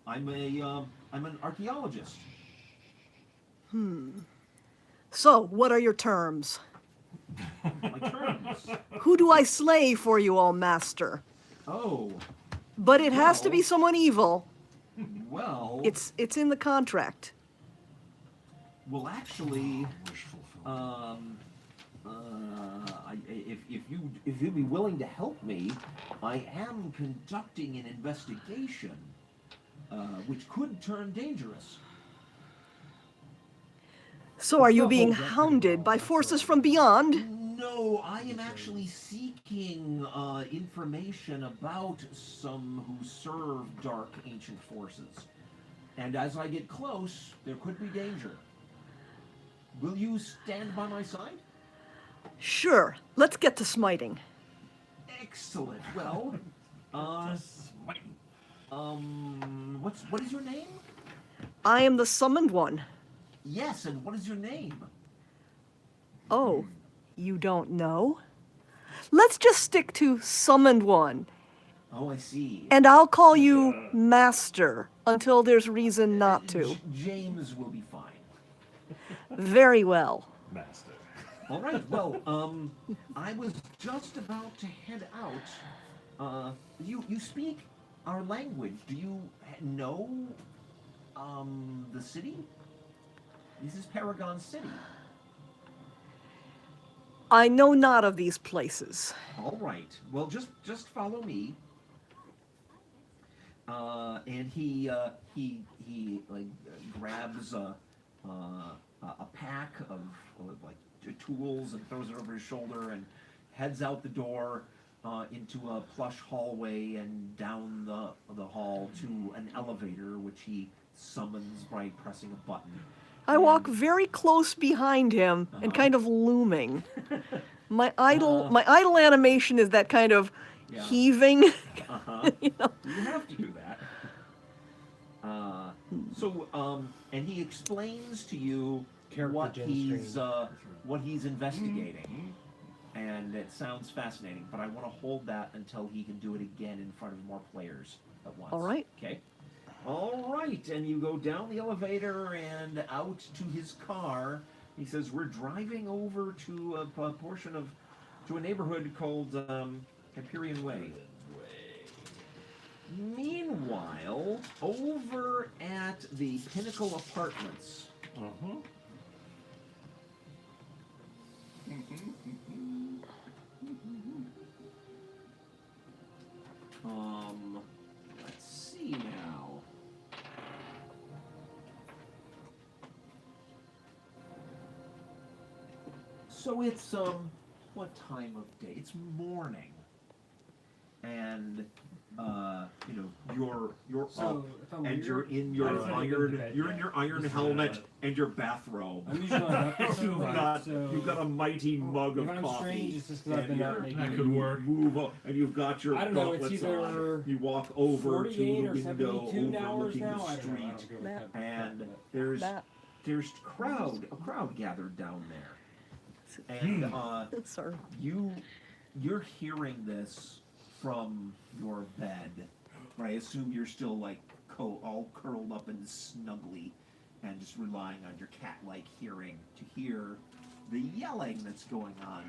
S2: I'm an archaeologist.
S5: So, what are your terms?
S2: My terms.
S5: Who do I slay for you, O master?
S2: Oh,
S5: But it has to be
S2: Well-
S5: someone evil.
S2: well.
S5: It's in the contract.
S2: Well, actually, if you'd be willing to help me, I am conducting an investigation, which could turn dangerous.
S5: So are you being
S4: hold that pretty
S5: hounded
S4: well,
S5: by
S4: that's
S5: forces
S4: right.
S5: from beyond?
S2: No, I am actually seeking information about some who serve dark ancient forces. And as I get close, there could be danger. Will you stand by my side?
S5: Sure. Let's get to smiting.
S2: Excellent. Well, what is your name?
S5: I am the summoned one.
S2: Yes, and what is your name?
S5: Oh, you don't know? Let's just stick to summoned one.
S2: Oh, I see.
S5: And I'll call you Master until there's reason not to.
S2: James will be fine.
S5: Very well.
S3: Master.
S2: All right. Well, I was just about to head out. You speak our language. Do you know the city? This is Paragon City.
S5: I know not of these places.
S2: All right. Well, just follow me. And he like grabs a pack of like tools and throws it over his shoulder and heads out the door into a plush hallway and down the hall to an elevator, which he summons by pressing a button.
S5: I walk very close behind him and kind of looming. My idle animation is that kind of
S2: Yeah.
S5: heaving. You know?
S2: You have to do that. And he explains to you
S4: Character
S2: what
S4: gen
S2: he's
S4: stream.
S2: what he's investigating, and it sounds fascinating. But I want to hold that until he can do it again in front of more players at once.
S5: All right.
S2: Okay. All right, and you go down the elevator and out to his car. He says, "We're driving over to a portion of to a neighborhood called Hyperion Way." Meanwhile, over at the Pinnacle Apartments, let's see now. So it's what time of day? It's morning, and you're
S4: So,
S2: up,
S4: if I'm
S2: and
S4: weird,
S2: you're in your
S4: I haven't been to
S2: iron
S4: bed
S2: you're in
S4: yet.
S2: your iron
S3: This is
S2: helmet
S3: it.
S2: and your bathrobe.
S4: I'm usually not up so
S2: you've
S4: late,
S2: got
S4: so
S2: you've got a mighty mug
S4: if
S2: of
S4: I'm
S2: coffee.
S4: strange, it's just 'cause I've
S2: and
S4: been up
S2: you're-
S4: maybe
S3: That could work.
S2: Move up, and you've got your
S4: I don't know, it's
S2: gauntlets
S4: either
S2: on. You walk over to the
S4: 48 or
S2: window
S4: 72 hours
S2: overlooking
S4: now.
S2: the
S4: I don't know. I
S2: street,
S4: don't really
S5: That-
S4: have
S2: and
S4: but-
S2: there's
S5: That.
S2: a crowd gathered down there, and
S5: Sorry.
S2: you're hearing this from your bed. But I assume you're still like all curled up and snuggly, and just relying on your cat-like hearing to hear the yelling that's going on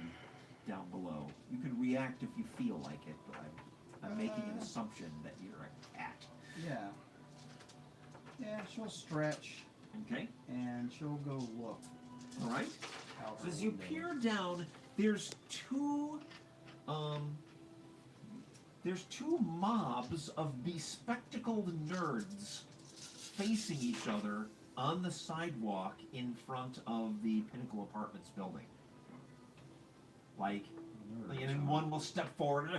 S2: down below. You can react if you feel like it, but I'm making an assumption that you're a cat.
S6: Yeah. Yeah, she'll stretch
S2: Okay.
S6: and she'll go look.
S2: All right.
S6: out
S2: So
S6: her
S2: as you
S6: window.
S2: peer down, there's two mobs of bespectacled nerds facing each other on the sidewalk in front of the Pinnacle Apartments building. Like, and then one will step forward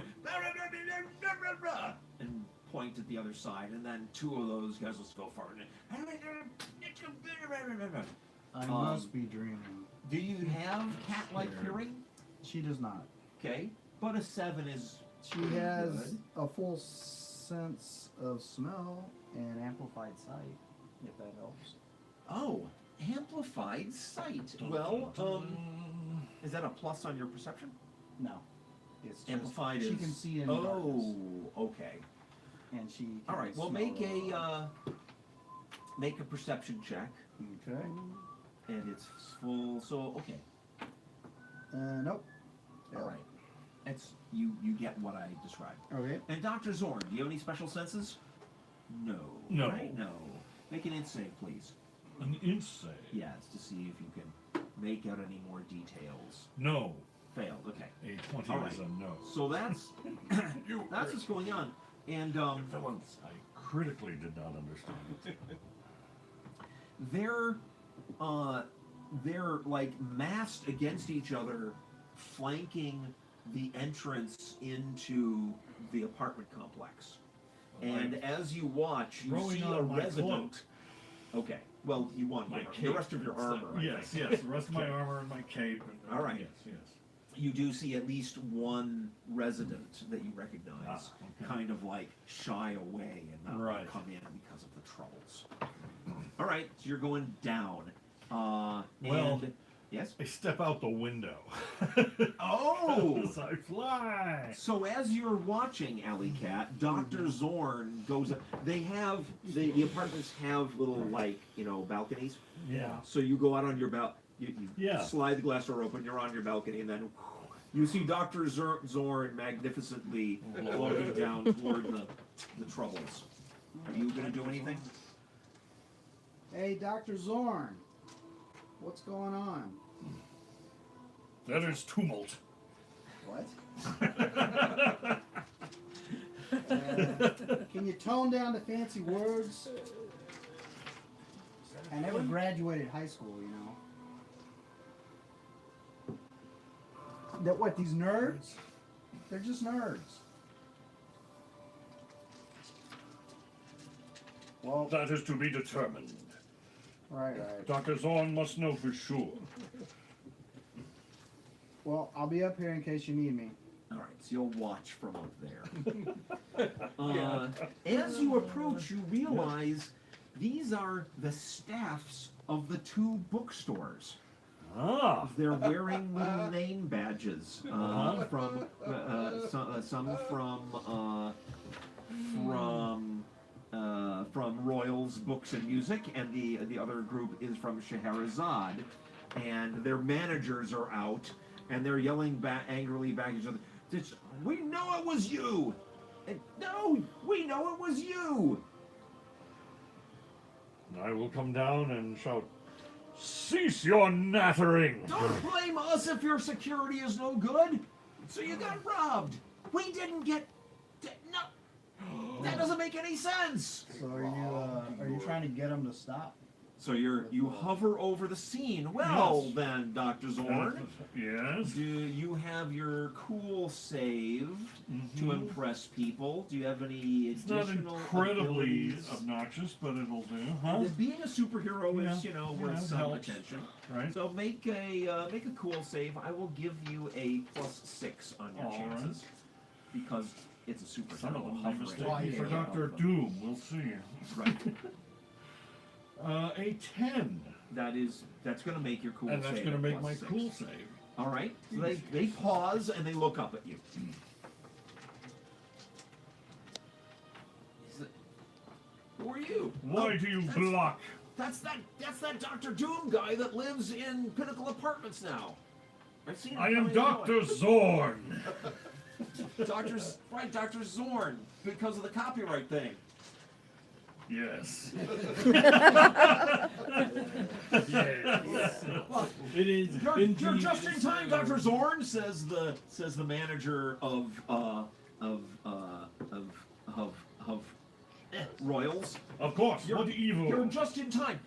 S2: and point at the other side, and then two of those guys will go forward.
S6: I must be dreaming.
S2: Do you have cat-like hearing?
S6: She does not.
S2: Okay, but a 7 is.
S6: She has a full sense of smell and amplified sight, if that helps.
S2: Oh, amplified sight. Well, is that a plus on your perception?
S6: No. It's just,
S2: Amplified
S6: she
S2: is.
S6: can see in the darkness,
S2: Oh, okay.
S6: and she can
S2: All right. Well,
S6: smell
S2: make a perception check,
S6: Okay.
S2: and it's full. So okay.
S6: Nope.
S2: All right. It's you get what I described.
S6: Okay.
S2: And Dr. Zorn, do you have any special senses? No.
S3: No.
S2: Right? No. Make an int save, please.
S3: An insight.
S2: Yes, to see if you can make out any more details.
S3: No.
S2: Failed. Okay.
S3: A 20
S2: All
S3: is
S2: right.
S3: a no.
S2: So that's what's going on. And
S3: Villains, I critically did not understand.
S2: they're like massed against each other, flanking the entrance into the apartment complex. And as you watch, you
S3: Throwing
S2: see
S3: on
S2: a
S3: my
S2: resident. Okay. Well, you want
S3: My
S2: the
S3: cape.
S2: rest of your armor. I
S3: Yes,
S2: think.
S3: yes. The rest of my armor and my cape. And,
S2: All right.
S3: Yes, yes.
S2: You do see at least one resident that you recognize,
S3: Okay.
S2: kind of like shy away and not
S3: Right.
S2: come in because of the troubles. All right, so you're going down.
S3: Well-
S2: And yes.
S3: I step out the window.
S2: Oh.
S3: As I fly.
S2: So as you're watching Alley Cat, Dr. Zorn goes. They have the apartments have little balconies.
S3: Yeah.
S2: So you go out on your you
S3: Yeah.
S2: slide the glass door open. You're on your balcony, and then you see Dr. Zorn magnificently floating down toward the troubles. Are you going to do anything?
S6: Hey, Dr. Zorn. What's going on?
S3: That is tumult.
S6: What? Can you tone down the fancy words? I never graduated high school, you know. That what? These nerds? They're just nerds. Well,
S3: That is to be determined.
S6: right.
S3: Dr. Zorn must know for sure.
S6: Well, I'll be up here in case you need me.
S2: All right, so you'll watch from up there. As you approach, you realize these are the staffs of the two bookstores.
S3: Ah,
S2: They're wearing little name badges from some from Royals Books and Music, and the other group is from Scheherazade, and their managers are out, and they're yelling back angrily back at each other. We know it was you. And, no, we know it was you.
S3: I will come down and shout, "Cease your nattering!"
S2: Don't blame us if your security is no good. So you got robbed. We didn't get. No, that doesn't make any sense.
S6: So are you trying to get them to stop?
S2: So you hover over the scene. Well
S3: Yes.
S2: then, Dr. Zorn,
S3: Yes.
S2: do you have your cool save to impress people? Do you have any
S3: It's not
S2: additional
S3: incredibly
S2: abilities?
S3: obnoxious, but it'll do, huh?
S2: Being a superhero is,
S3: Yeah.
S2: worth
S3: Yeah,
S2: some
S3: helps.
S2: attention.
S3: Right?
S2: So make a cool save. I will give you a +6 on your
S3: All right.
S2: chances because it's a superhero.
S3: Some of them may
S2: hovering
S3: mistake
S2: in
S3: me for
S2: the air
S3: Dr.
S2: above them.
S3: Doom. We'll see.
S2: Right.
S3: A 10.
S2: That's going to make your cool
S3: And
S2: save.
S3: that's going to
S2: at
S3: make my
S2: +6.
S3: cool save.
S2: All right. So they pause and they look up at you. Who are you?
S3: Why
S2: Oh,
S3: do you
S2: that's-
S3: block?
S2: That's that Dr. Doom guy that lives in Pinnacle Apartments now. I've seen him
S3: I am
S2: coming and
S3: Dr. Zorn.
S2: going. Dr. Zorn, because of the copyright thing.
S3: Yes.
S8: It is
S2: You're
S8: indeed.
S2: just in time, Dr. Zorn, says the manager of Royals.
S3: Of course. What evil?
S2: You're just in time.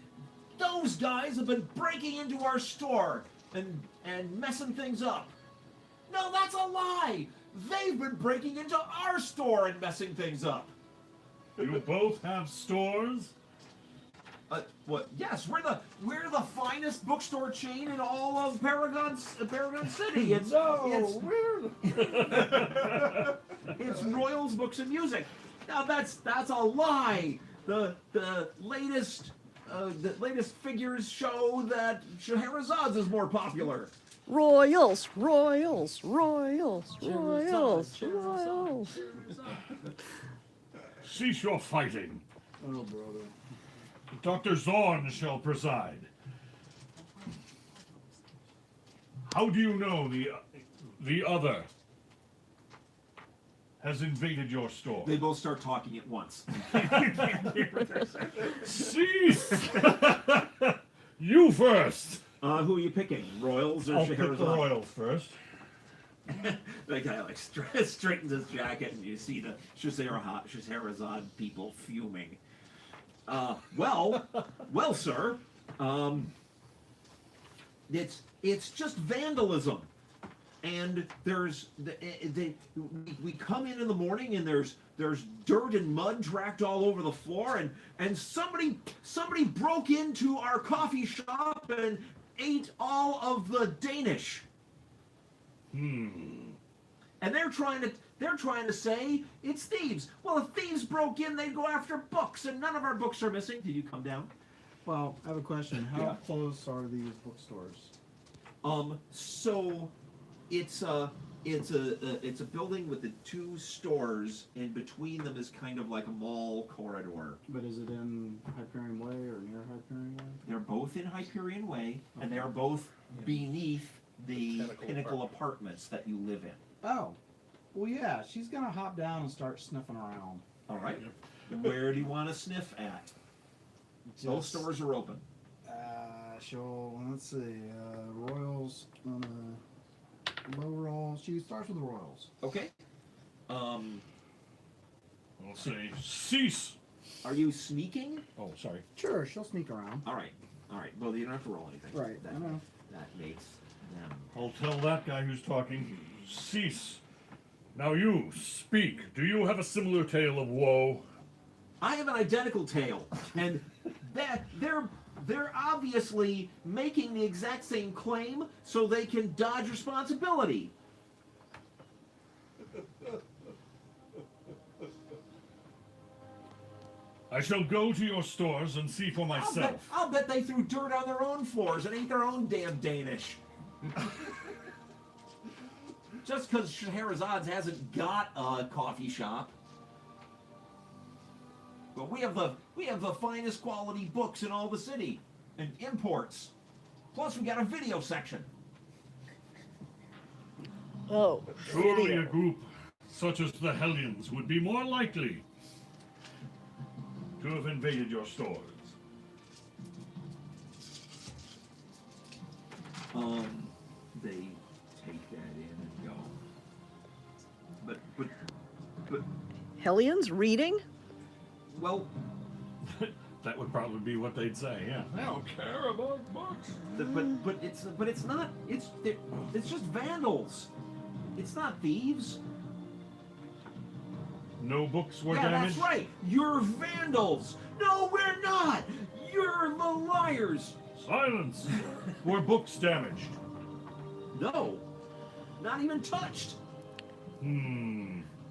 S2: Those guys have been breaking into our store and messing things up. No, that's a lie. They've been breaking into our store and messing things up.
S3: You both have stores?
S2: What? Yes, we're the finest bookstore chain in all of Paragon City. It's it's Royals Books and Music. Now that's a lie. The latest figures show that Scheherazade's is more popular.
S5: Royals, Royals, Royals, Royals, Royals.
S3: Cease your fighting.
S6: Oh, brother.
S3: Dr. Zorn shall preside. How do you know the other has invaded your store?
S2: They both start talking at once.
S3: Cease! You first!
S2: Who are you picking, Royals or
S3: I'll pick the
S2: Scheherazade?
S3: Royals first.
S2: The guy like straightens his jacket, and you see the Scheherazade people fuming. Well, sir, it's just vandalism, and we come in the morning, and there's dirt and mud tracked all over the floor, and somebody broke into our coffee shop and ate all of the Danish. And they're trying to say it's thieves. Well, if thieves broke in, they'd go after books, and none of our books are missing. Did you come down?
S6: Well, I have a question. How
S2: Yeah.
S6: close are these bookstores?
S2: So it's a building with the two stores, and between them is kind of like a mall corridor.
S6: But is it in Hyperion Way or near Hyperion Way?
S2: They're both in Hyperion Way, and they are both beneath the Pinnacle Apartments that you live in.
S6: Oh, well, yeah. She's gonna hop down and start sniffing around.
S2: All right. Where do you want to sniff at? Both
S6: Just,
S2: stores are open.
S6: Let's see. Royals. Low roll. She starts with the Royals.
S2: Okay.
S3: I'll say, cease.
S2: Are you sneaking?
S3: Oh, sorry.
S6: Sure, she'll sneak around.
S2: All right. Well, you don't have to roll anything.
S6: Right, I know.
S2: That makes them.
S3: I'll tell that guy who's talking, cease. Now you, speak. Do you have a similar tale of woe?
S2: I have an identical tale, and that they're obviously making the exact same claim so they can dodge responsibility.
S3: I shall go to your stores and see for myself.
S2: I'll bet they threw dirt on their own floors and ate their own damn Danish. Just because Shahrazad's hasn't got a coffee shop. But we have the finest quality books in all the city, and imports. Plus, we got a video section.
S5: Oh,
S3: Surely
S5: video.
S3: a group such as the Hellions would be more likely to have invaded your stores.
S2: They take that in and go. But,
S5: Hellions reading?
S2: well,
S3: That would probably be what they'd say, yeah. I don't care about books.
S2: but it's not. It's just vandals. It's not thieves.
S3: No books were
S2: Yeah,
S3: damaged?
S2: that's right. You're vandals. No, we're not. You're the liars.
S3: Silence! Were books damaged?
S2: No, not even touched.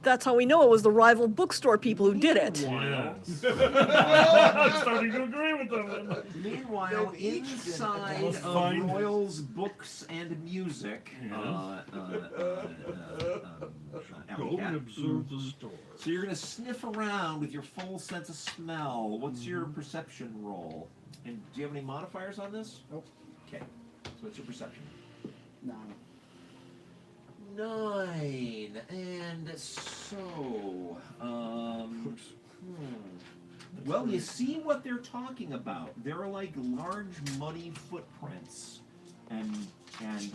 S5: That's how we know it was the rival bookstore people who did it.
S3: Yes. I'm starting to agree with them.
S2: Meanwhile,
S7: They've each been
S2: inside
S3: Let's
S2: of
S3: find-
S2: Royal's Books and Music,
S3: Go and observe the store.
S2: so you're gonna sniff around with your full sense of smell. What's your perception roll? And do you have any modifiers on this?
S6: Nope.
S2: Okay. So what's your perception?
S6: 9.
S2: 9. And so, well, you see what they're talking about. There are like large muddy footprints and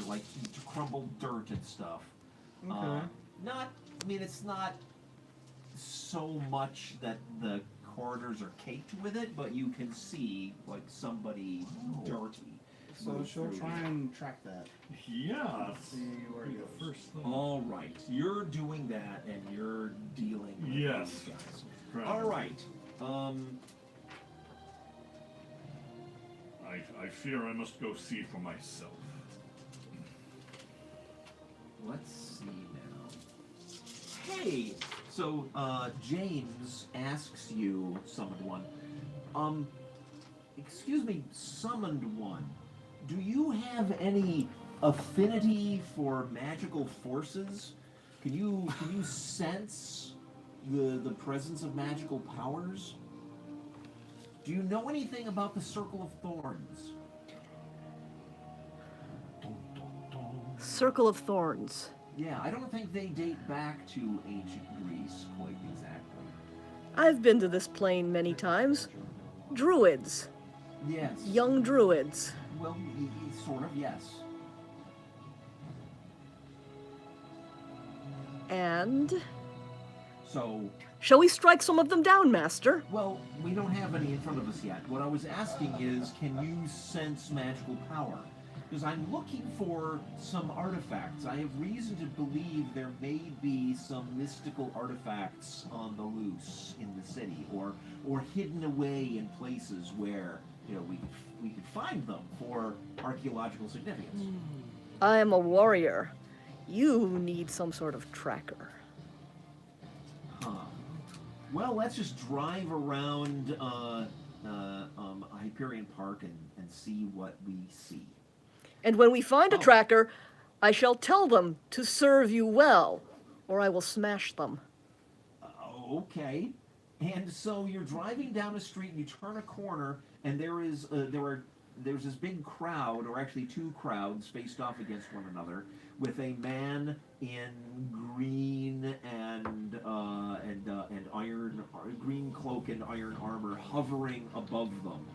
S2: like crumbled dirt and stuff.
S6: Okay.
S2: It's not so much that the corridors are caked with it, but you can see like somebody dirty.
S6: So
S2: move
S6: she'll
S2: through
S6: try
S2: here.
S6: and track that.
S3: Yeah.
S6: See where
S3: Be
S6: it
S3: the
S6: goes.
S3: first thing.
S2: All right, you're doing that, and you're dealing with
S3: Yes.
S2: these guys.
S3: Right.
S2: All right.
S3: I fear I must go see for myself.
S2: Let's see now. Hey, so James asks you, summoned one. Excuse me, summoned one. Do you have any affinity for magical forces? Can you sense the presence of magical powers? Do you know anything about the Circle of Thorns?
S5: Circle of Thorns.
S2: Yeah, I don't think they date back to ancient Greece quite exactly.
S5: I've been to this plane many times. Druids.
S2: Yes.
S5: Young druids.
S2: Well, sort of, yes.
S5: And
S2: So,
S5: shall we strike some of them down, Master?
S2: well, we don't have any in front of us yet. What I was asking is, can you sense magical power? Because I'm looking for some artifacts. I have reason to believe there may be some mystical artifacts on the loose in the city, or hidden away in places where we could find them for archaeological significance.
S5: I am a warrior. You need some sort of tracker.
S2: Huh. Well, let's just drive around Hyperion Park and see what we see.
S5: And when we find a
S2: Oh.
S5: tracker, I shall tell them to serve you well, or I will smash them.
S2: Okay. And so you're driving down a street and you turn a corner and there's this big crowd, or actually two crowds faced off against one another, with a man in green and iron, green cloak and iron armor hovering above them.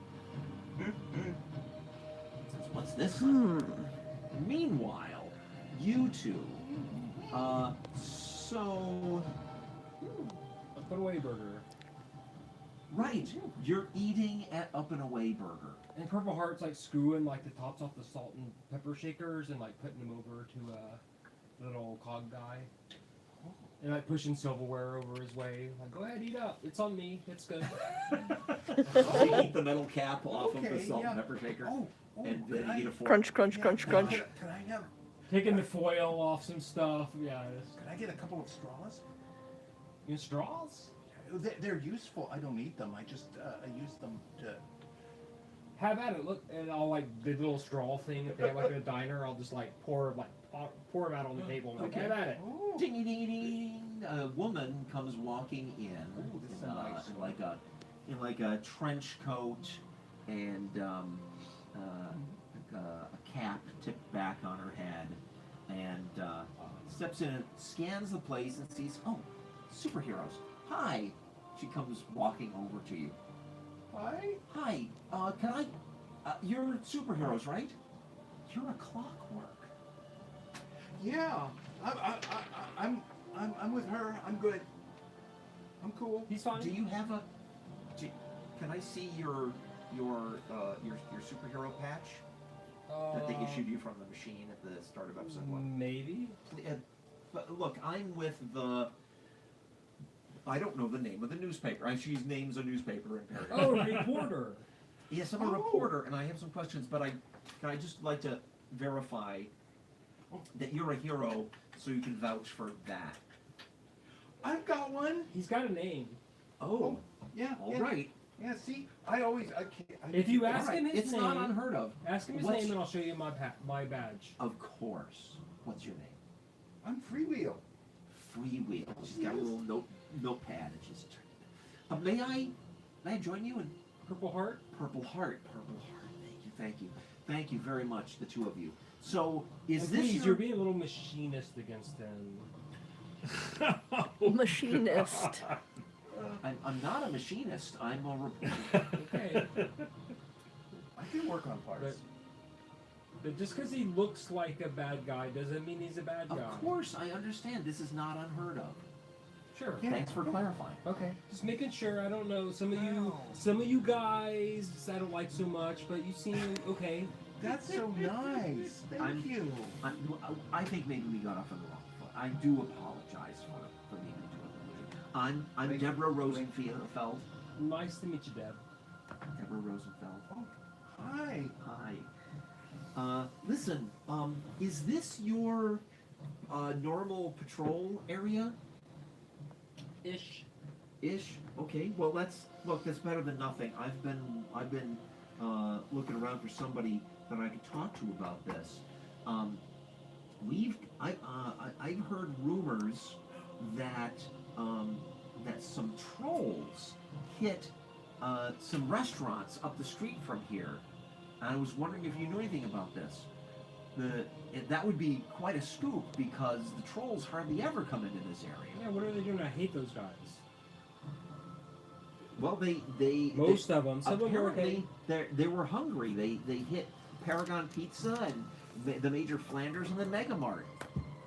S2: What's this? Meanwhile, you two. So.
S4: and Away Burger.
S2: Right. You're eating at Up and Away Burger.
S4: And Purple Heart's like screwing like the tops off the salt and pepper shakers and like putting them over to a little cog guy. And like pushing silverware over his way. Like, go ahead, eat up. It's on me. It's good.
S2: You eat the metal cap off of the
S7: Okay,
S2: salt and
S7: yeah.
S2: pepper shaker,
S7: Oh,
S2: and
S7: can
S2: then
S7: I,
S2: you eat a fork.
S5: Crunch, crunch, crunch, crunch.
S7: Can I have?
S4: Taking the foil off some stuff. Yeah.
S7: Can I get a couple of straws?
S4: You straws?
S7: They're useful. I don't eat them. I just I use them to.
S4: Have at it. Look, and I'll like the little straw thing that they have like in a diner. I'll just like pour them out on the table. And like,
S2: Okay.
S4: have at it.
S7: Oh,
S2: Ding ding ding ding. A woman comes walking in,
S7: Ooh, this is a nice
S2: in
S7: one.
S2: like a trench coat and a cap tipped back on her head, and steps in and scans the place and sees, oh, superheroes. Hi. She comes walking over to you.
S7: hi.
S2: Hi. Can I? You're superheroes, right? You're a clockwork.
S7: Yeah, I'm with her. I'm good. I'm cool.
S4: He's fine.
S2: Do you have a? Can I see your superhero patch that they issued you from the machine at the start of episode 1?
S4: Maybe.
S2: But look, I'm with the. I don't know the name of the newspaper. She names a newspaper in Paragon.
S4: Oh, reporter.
S2: Yes, I'm a reporter, and I have some questions. But I just like to verify that you're a hero, so you can vouch for that.
S7: I've got one.
S4: He's got a name.
S2: Oh,
S7: Yeah.
S2: all
S7: yeah.
S2: right.
S7: Yeah. See, I can't.
S4: If you
S2: All
S4: ask
S2: right.
S4: him his
S2: It's
S4: name,
S2: not unheard of.
S4: ask him his
S2: What's-
S4: name, and I'll show you my badge.
S2: Of course. What's your name?
S7: I'm freewheel.
S2: Freewheel. She's got a little notepad, and she's. May I join you in
S4: Purple Heart.
S2: Purple Heart? Purple Heart. Thank you very much, the two of you. So, is this
S4: Please,
S2: your?
S4: you're being a little machinist against him.
S5: Machinist.
S2: I'm not a machinist. I'm a reporter.
S4: Okay.
S7: I can work on parts.
S4: But just because he looks like a bad guy doesn't mean he's a bad guy.
S2: Of course, I understand. This is not unheard of.
S4: Sure.
S7: Yeah.
S2: Thanks for clarifying.
S4: Okay. Just making sure. I don't know. Some
S7: Wow.
S4: of you guys I don't like so much, but you seem okay.
S7: That's so nice. Thank you.
S2: I think maybe we got off on the wrong foot. I do apologize for maybe doing that. I'm
S7: Thank
S2: Deborah
S7: you.
S2: Rosenfeld.
S4: Nice to meet you, Deb.
S2: Deborah Rosenfeld.
S7: Hi.
S2: Hi. Listen, is this your normal patrol area?
S4: Ish.
S2: Ish. Okay. Well, that's better than nothing. I've been looking around for somebody that I could talk to about this. I've heard rumors that that some trolls hit some restaurants up the street from here. And I was wondering if you knew anything about this. That would be quite a scoop because the trolls hardly ever come into this area.
S4: Yeah. What are they doing? I hate those guys.
S2: Well, they
S4: Most of them. Some of them are okay.
S2: apparently they were hungry. They hit Paragon Pizza and the Major Flanders and the Mega Mart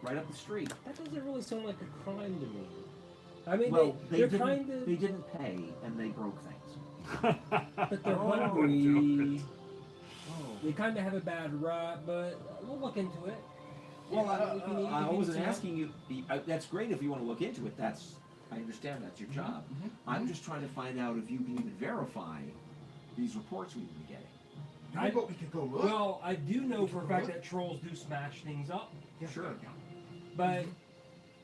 S2: right up the street.
S4: That doesn't really sound like a crime to me. I mean,
S2: Well,
S4: they're
S2: didn't
S4: kind of.
S2: they didn't pay and they broke things.
S4: But they're
S7: Oh,
S4: hungry.
S7: Oh.
S4: They kind of have a bad rap, but we'll look into it.
S2: Well,
S4: If you need-
S2: I
S4: if you
S2: wasn't
S4: need to know.
S2: asking you. That's great if you want to look into it. I understand that's your job.
S7: Mhm.
S2: I'm just trying to find out if you can even verify these reports we've been getting.
S7: I bet we could go look.
S4: Well, I do know for a fact that trolls do smash things up,
S7: Yeah.
S2: Sure.
S4: but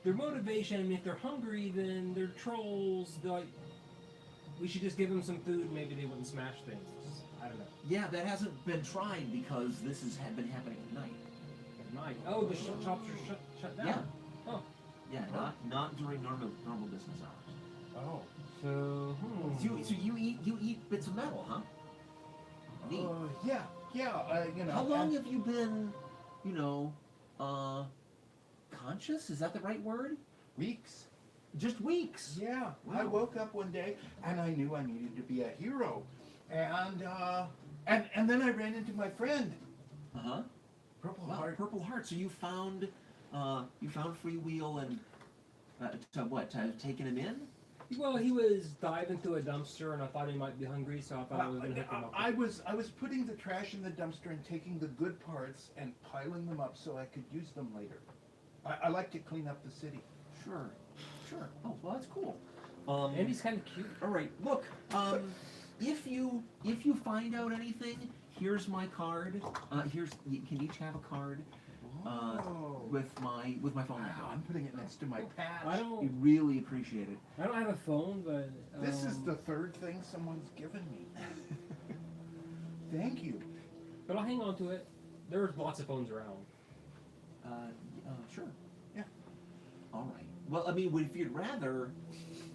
S4: their motivation, I mean, if they're hungry, then they're trolls. They're like, we should just give them some food, maybe they wouldn't smash things. I don't know.
S2: Yeah, that hasn't been tried because this has been happening at night.
S4: At night. Oh, the shops are shut down.
S2: Yeah.
S4: Oh.
S2: Yeah, not during normal business hours.
S7: Oh.
S4: So,
S2: So you eat bits of metal, huh? Neat.
S7: Yeah. You know.
S2: How long
S7: and-
S2: have you been, conscious? Is that the right word?
S7: Weeks.
S2: Just weeks.
S7: Yeah. I
S2: Wow.
S7: woke up one day and I knew I needed to be a hero, and then I ran into my friend,
S2: Uh huh.
S7: Purple
S2: Wow,
S7: Heart.
S2: Purple Heart. So you found Freewheel and to have taken him in?
S4: Well, he was diving through a dumpster, and I thought he might be hungry, so I thought I was gonna hook him up.
S7: I was putting the trash in the dumpster and taking the good parts and piling them up so I could use them later. I like to clean up the city.
S2: Sure. Oh, well, that's cool.
S4: And he's kind of cute.
S2: All right. Look, if you find out anything, here's my card. You can each have a card
S7: Oh.
S2: with my phone number.
S7: Wow, I'm putting it next to my patch.
S4: I
S2: We
S4: don't.
S2: really appreciate it.
S4: I don't have a phone, but
S7: This is the third thing someone's given me. Thank you.
S4: But I'll hang on to it. There's lots of phones around.
S2: Sure.
S7: Yeah.
S2: All right. Well, I mean, if you'd rather,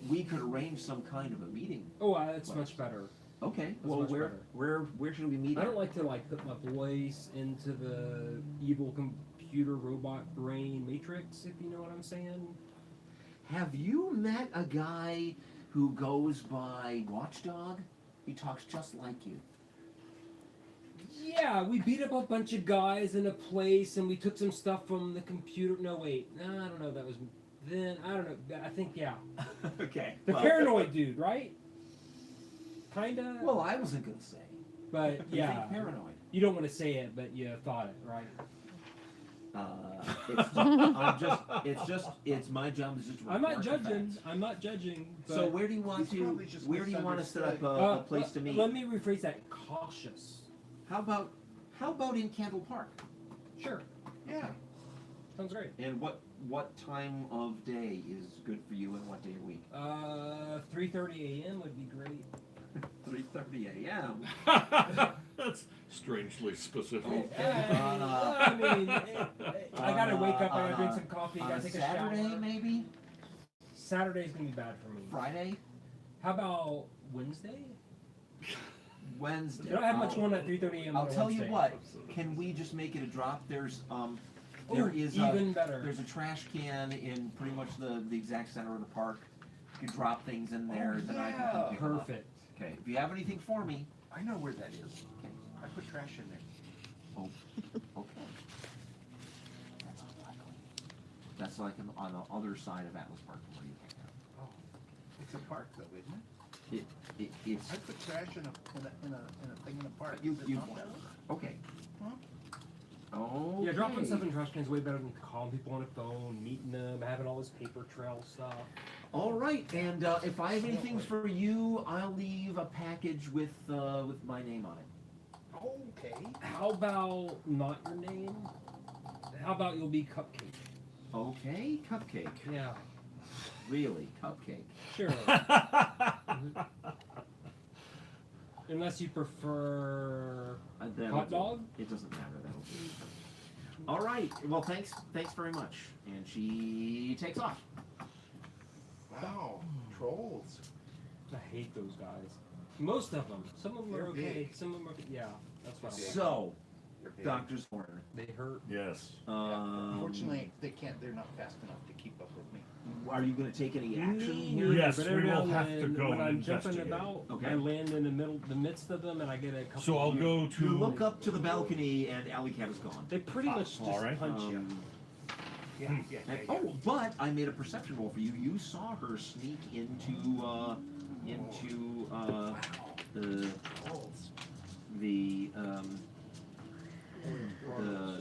S2: we could arrange some kind of a meeting.
S4: Oh, that's much better.
S2: Okay.
S4: That's
S2: Well,
S4: much
S2: where
S4: better.
S2: where should we meet?
S4: I
S2: at?
S4: don't like to put my voice into the evil computer robot brain matrix, if you know what I'm saying.
S2: Have you met a guy who goes by Watchdog? He talks just like you.
S4: Yeah, we beat up a bunch of guys in a place, and we took some stuff from the computer. No, wait, no, I don't know. That was then. I don't know. I think yeah,
S2: Okay.
S4: the paranoid dude, right? Kinda.
S2: Well, I wasn't gonna say.
S4: but
S2: You
S4: yeah,
S2: think paranoid.
S4: you don't want to say it, but you thought it, right?
S2: It's my job to just.
S4: I'm not
S2: report the
S4: judging.
S2: facts.
S4: I'm not judging. But,
S2: So where do you want
S7: He's
S2: to?
S7: probably just
S2: Where do you want to set up
S7: misunderstood.
S2: a place to meet?
S4: Let me rephrase that. Cautious.
S2: How about in Candle Park?
S4: Sure.
S7: Yeah.
S4: Sounds great.
S2: And what time of day is good for you, and what day of week?
S4: 3:30 a.m. would be great.
S2: 3:30 a.m.
S3: That's strangely specific.
S4: I mean, I gotta wake up. I gotta drink some coffee.
S2: On
S4: Gotta
S2: a
S4: take a
S2: Saturday,
S4: shower.
S2: maybe.
S4: Saturday's gonna be bad for me.
S2: Friday,
S4: How about Wednesday?
S2: Wednesday.
S4: You don't have much going at 3:30 a.m.
S2: I'll
S4: on
S2: tell you
S4: Wednesday.
S2: what. Can we just make it a drop? There's
S4: Ooh, even better.
S2: There's a trash can in pretty much the exact center of the park. You can drop things in there, then I can come pick them up.
S4: Perfect.
S2: Okay. If you have anything for me,
S7: I know where that is.
S2: okay.
S7: I put trash in there.
S2: Oh, okay. That's unlikely. That's like on the other side of Atlas Park where you hang out.
S7: Oh, it's a park though, isn't it?
S2: It's
S7: I put trash in a thing in a park.
S2: You-
S7: Is it
S2: you-
S7: not that way?
S2: okay.
S7: Huh?
S2: Oh.
S4: Yeah, dropping stuff in trash cans is way better than calling people on the phone, meeting them, having all this paper trail stuff.
S2: All right, and if I have anything for you, I'll leave a package with my name on it.
S7: Okay.
S4: How about not your name? How about you'll be Cupcake?
S2: Okay, cupcake.
S4: Yeah,
S2: Really, cupcake.
S4: sure. Unless you prefer
S2: Then
S4: hot dog.
S2: It doesn't matter. That'll do. All right. Well, thanks very much. And she takes off.
S7: Wow. Trolls.
S4: I hate those guys. Most of them. Some of them are
S7: They're
S4: okay.
S7: big.
S4: Some of them are. Yeah, that's what I like.
S2: So,
S7: They're big.
S2: Doctor's Corner.
S4: They hurt.
S3: Yes.
S7: Unfortunately, they can't. They're not fast enough to keep up with me.
S2: Are you going to take any action
S4: Me
S2: here?
S4: neither,
S3: Yes,
S4: but
S3: we
S4: every
S3: will
S4: now
S3: have
S4: and
S3: to
S4: then
S3: go
S4: when
S3: and
S4: I'm jumping
S3: investigate.
S4: about,
S2: Okay.
S4: I land in the midst of them, and I get a couple.
S3: So I'll
S4: of
S3: go to.
S2: You look up to the balcony, and Alley Cat is gone.
S4: They pretty much just
S3: all right.
S4: punch you.
S7: Yeah, yeah,
S2: And, oh, but I made a perception roll for you. You saw her sneak into
S7: Trolls.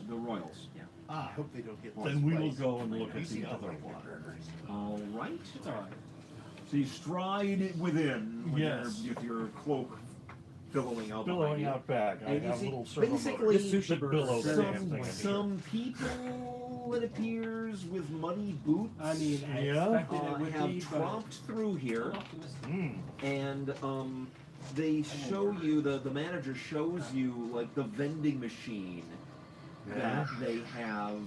S2: the Royals. Yeah.
S7: I hope they don't get.
S3: Then we will
S7: displaced.
S3: go and look
S7: You
S3: at
S7: seem
S3: the
S7: to
S3: other
S7: like their
S3: one.
S7: burgers.
S2: All right.
S4: It's all right.
S2: So you stride within. With
S3: Yes.
S2: Your, with your cloak billowing out.
S3: Billowing
S2: behind you.
S3: out back. I
S2: And you
S3: have
S2: see-
S3: little servo
S2: basically-
S3: motors
S4: The sushi
S3: that
S4: burger.
S3: billow the damn thing. in here.
S2: Some people, it appears, with muddy boots.
S4: I mean, I
S3: Yeah.
S4: expected it would
S2: have
S4: be, but
S2: tromped through here.
S4: I'm optimistic.
S3: Mm.
S2: And they show you, the manager shows you like the vending machine that they have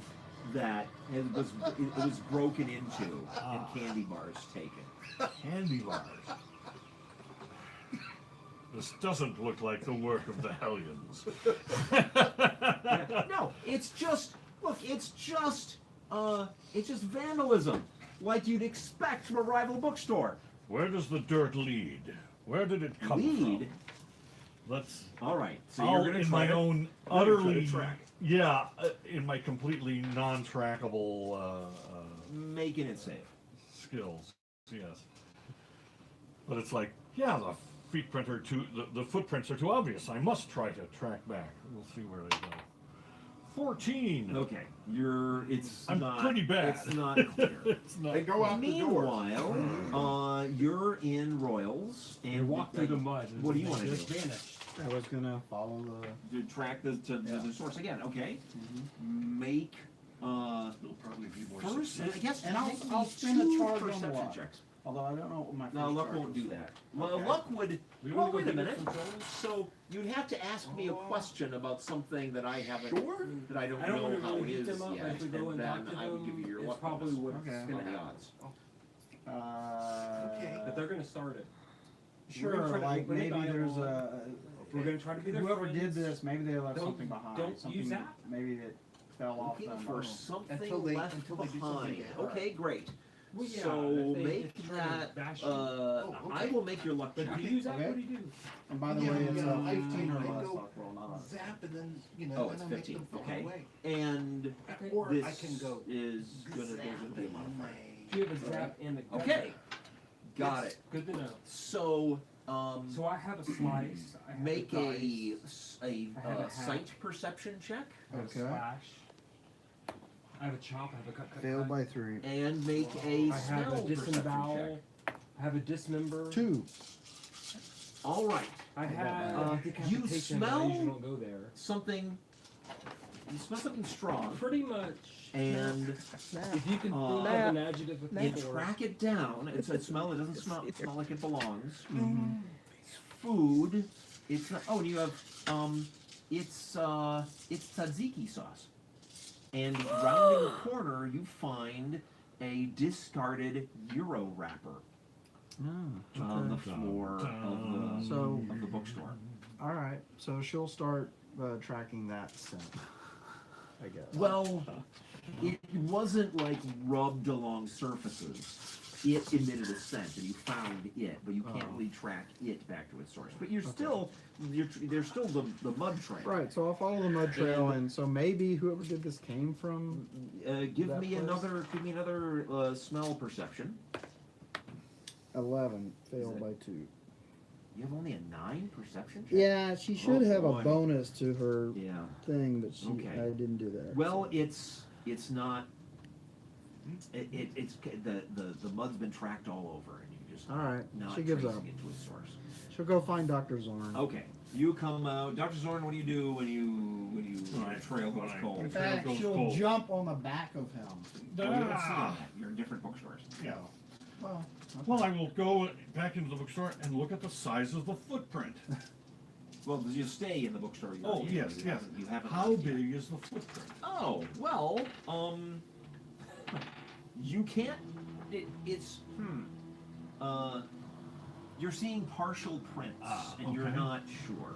S2: that it was broken into and candy bars taken.
S3: Candy bars. This doesn't look like the work of the Hellions.
S2: No, it's just it's just vandalism, like you'd expect from a rival bookstore.
S3: Where does the dirt lead? Where did it come
S2: Lead?
S3: from? Let's.
S2: All right, so
S3: I'll,
S2: you're gonna
S3: in
S2: try
S3: my
S2: to,
S3: own
S2: you're gonna try to
S3: utterly,
S2: track it.
S3: yeah, in my completely non-trackable
S2: making it safe.
S3: skills. Yes. But it's like, yeah, the footprints are too obvious. I must try to track back. We'll see where they go. 14.
S2: Okay, it's
S3: I'm
S2: not,
S3: pretty bad.
S2: It's not clear.
S3: It's not.
S7: They go out the door.
S2: Meanwhile, you're in Royals, and
S4: You walk through the mud. And
S2: What do you
S4: they
S2: wanna
S4: just
S2: do?
S4: vanish.
S6: I was gonna follow the.
S2: to track to the source again. Okay, make
S3: There'll probably be more
S2: first.
S3: success.
S2: I guess
S6: And I'll
S2: make
S6: spend a
S2: two
S6: charge on
S2: perception
S6: luck.
S2: checks.
S6: Although I don't know what my.
S2: No,
S6: first
S2: luck
S6: charge
S2: won't
S6: was
S2: do
S6: for.
S2: that. Well,
S6: Okay.
S2: luck would.
S4: We
S2: Well,
S4: wanna go
S2: wait a
S4: do
S2: minute.
S4: controls?
S2: So you'd have to ask me a question about something that I haven't,
S7: Sure.
S2: that I don't
S4: I don't
S2: know
S4: want to
S2: how
S4: really
S2: it
S4: beat
S2: is
S4: them up,
S2: yet,
S4: but if we go
S2: and
S4: and talk
S2: then
S4: to
S2: I would give you
S4: them,
S2: your
S4: it's
S2: luck
S4: probably
S2: bonus.
S4: what's
S6: Okay.
S4: gonna
S2: On the
S4: happen.
S2: odds.
S7: Okay.
S4: But they're gonna start it.
S6: Sure,
S4: We're gonna try to
S6: like
S4: open a
S6: maybe there's
S4: dialogue.
S6: a.
S4: We're gonna try to be their
S6: Whoever
S4: friends.
S6: did this, maybe they left
S4: Don't-
S6: something behind.
S4: don't
S6: something
S4: use that.
S6: Maybe that fell off
S2: Looking
S6: them.
S2: for
S6: Oh.
S2: something
S7: Until they-
S2: left
S7: until they do something
S2: behind.
S7: bad.
S2: Okay, great.
S4: Well, yeah,
S2: So
S4: if they
S2: make
S4: try to
S2: that.
S4: bash you.
S2: I will make your luck
S4: But
S2: check.
S4: if you use that,
S6: Okay.
S4: what do you do?
S6: And by the
S7: Yeah,
S6: way, it's
S7: yeah,
S6: a
S7: I
S6: 15 or
S7: think
S6: less
S7: go
S6: luck roll, not a.
S7: Zap and then, you know,
S2: Oh,
S7: then
S2: it's
S7: I'll make
S2: 15.
S7: them fly
S2: Okay.
S7: away.
S2: And
S7: Or
S2: this
S7: I can go
S2: is gonna go
S7: zap
S2: with the
S7: and
S2: modifier.
S4: Do you have a zap and a gun?
S2: Okay, got
S4: Yes,
S2: it.
S4: Good to know.
S2: So,
S4: So I have a slice. I have
S2: make
S4: a
S2: a
S4: dice, I have a hat.
S2: sight perception check
S4: I have
S6: Okay.
S4: a slash. I have a chop. I have a cut.
S6: Failed
S4: cut.
S6: by 3.
S2: and make a
S4: I have
S2: smell
S4: a
S2: perception
S4: disembowel.
S2: check.
S4: I have a dismember.
S6: 2.
S2: All right,
S4: I have
S2: you
S4: decapitation. But I
S2: smell-
S4: usually don't go there.
S2: something. You smell something strong,
S4: Pretty much.
S2: and
S5: Snap.
S4: If you can
S2: Uh,
S4: think of an adjective with
S2: you
S4: before.
S2: track it down. It's a smell. It doesn't smell
S5: Either.
S2: smell like it belongs. It's food. It's not. Oh, and you have it's tzatziki sauce. And rounding the corner, you find a discarded Euro wrapper on the floor of
S6: So-
S2: the bookstore.
S6: Alright, so she'll start tracking that scent. I guess.
S2: Well, it wasn't like rubbed along surfaces. It emitted a scent, and you found it, but you can't
S6: Oh.
S2: really track it back to its source. But you're still, there's still the mud trail.
S6: Right, so I'll follow the mud trail, and so maybe whoever did this came from.
S2: Give
S6: That
S2: me
S6: place?
S2: another smell perception.
S6: 11, failed
S2: it-
S6: by 2.
S2: You have only a 9 perception check.
S6: Yeah, she should have a
S2: boy.
S6: bonus to her
S2: Yeah.
S6: thing, but
S2: Okay.
S6: I didn't do that.
S2: Well, it's not. It's the mud's been tracked all over, and you just
S6: All right,
S2: not
S6: she gives
S2: tracing
S6: up.
S2: it to its source.
S6: She'll go find Dr. Zorn.
S2: Okay, you come out, Dr. Zorn. What do you do when
S3: Right.
S2: trail goes
S3: Right.
S2: cold?
S6: In
S3: Trail
S6: fact,
S3: goes
S6: she'll
S3: cold.
S6: jump on the back of him.
S2: Well, you don't see that. You're in different bookstores.
S3: Yeah.
S6: Well,
S3: Well, I will go back into the bookstore and look at the size of the footprint.
S2: Well, you stay in the bookstore. You're
S3: Oh,
S2: in.
S3: yes,
S2: You
S3: yes.
S2: haven't- You haven't.
S3: How
S2: left yet.
S3: big is the footprint?
S2: Oh, well, you can't. It's you're seeing partial prints, and you're
S3: okay.
S2: not sure.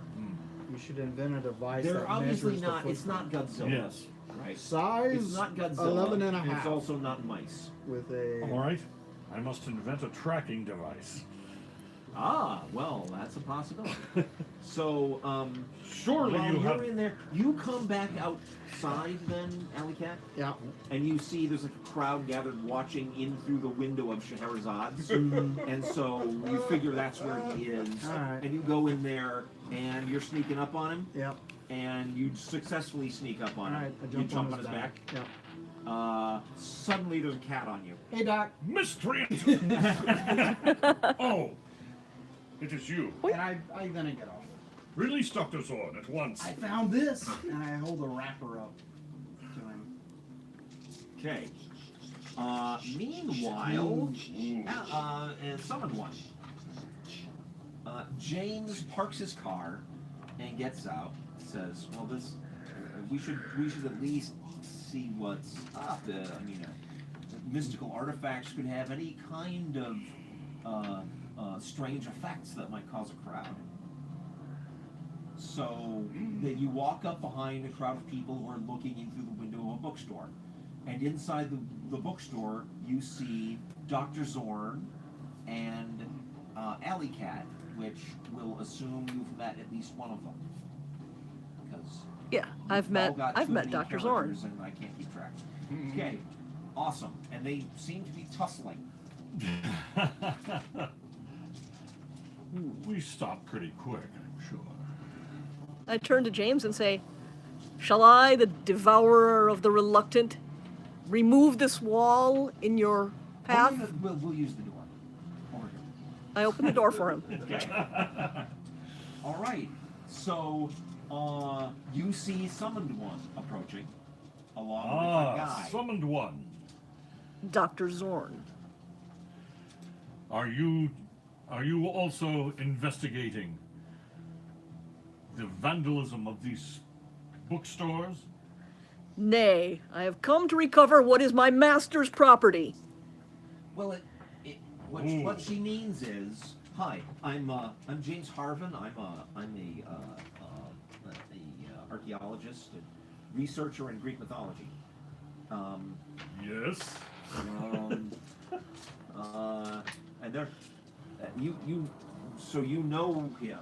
S6: you should invent a device
S2: They're
S6: that
S2: obviously
S6: measures
S2: not.
S6: the
S2: It's not
S6: footprint.
S2: Godzilla.
S3: Yes.
S2: Right.
S6: Size
S2: It's not Godzilla.
S6: 11 and a
S2: and
S6: half.
S2: It's also not mice.
S6: With a.
S3: All right. I must invent a tracking device.
S2: Ah, well, that's a possibility. So,
S3: Surely
S2: while
S3: you
S2: you're
S3: have.
S2: in there, you come back outside then, Alley Cat,
S6: Yeah.
S2: and you see there's like a crowd gathered watching in through the window of Scheherazad's. And so you figure that's where he is.
S6: Alright.
S2: And you go in there and you're sneaking up on him,
S6: Yep.
S2: and you successfully sneak up on
S6: Alright,
S2: him.
S6: I
S2: You
S6: jump on his back. Yep.
S2: Suddenly there's a cat on you.
S6: Hey, Doc.
S3: Miscreant! Oh! It is you.
S6: And I then I get off.
S3: Release Dr. Zorn at once.
S6: I found this, and I hold a wrapper up to him.
S2: Okay. Meanwhile, and summon one. James parks his car and gets out. Says, "Well, this we should at least see what's up. Mystical artifacts could have any kind of strange effects that might cause a crowd." So then you walk up behind a crowd of people who are looking in through the window of a bookstore. And inside the bookstore, you see Dr. Zorn and Alley Cat, which will assume you've met at least one of them. Because
S5: Yeah, I've met Dr. Zorn.
S2: And I can't keep track. Okay, awesome. And they seem to be tussling.
S3: We stopped pretty quick, I'm sure.
S5: I turn to James and say, "Shall I, the devourer of the reluctant, remove this wall in your path?"
S2: We'll use the door. Over here.
S5: I open the door for him.
S2: Okay. All right. So, you see summoned one approaching, along with a guy.
S3: Summoned one.
S5: Dr. Zorn.
S3: Are you also investigating the vandalism of these bookstores?
S5: Nay, I have come to recover what is my master's property.
S2: Well, what she means is, hi, I'm James Harvin. I'm a archaeologist and researcher in Greek mythology.
S3: Yes.
S2: And there, so you know him.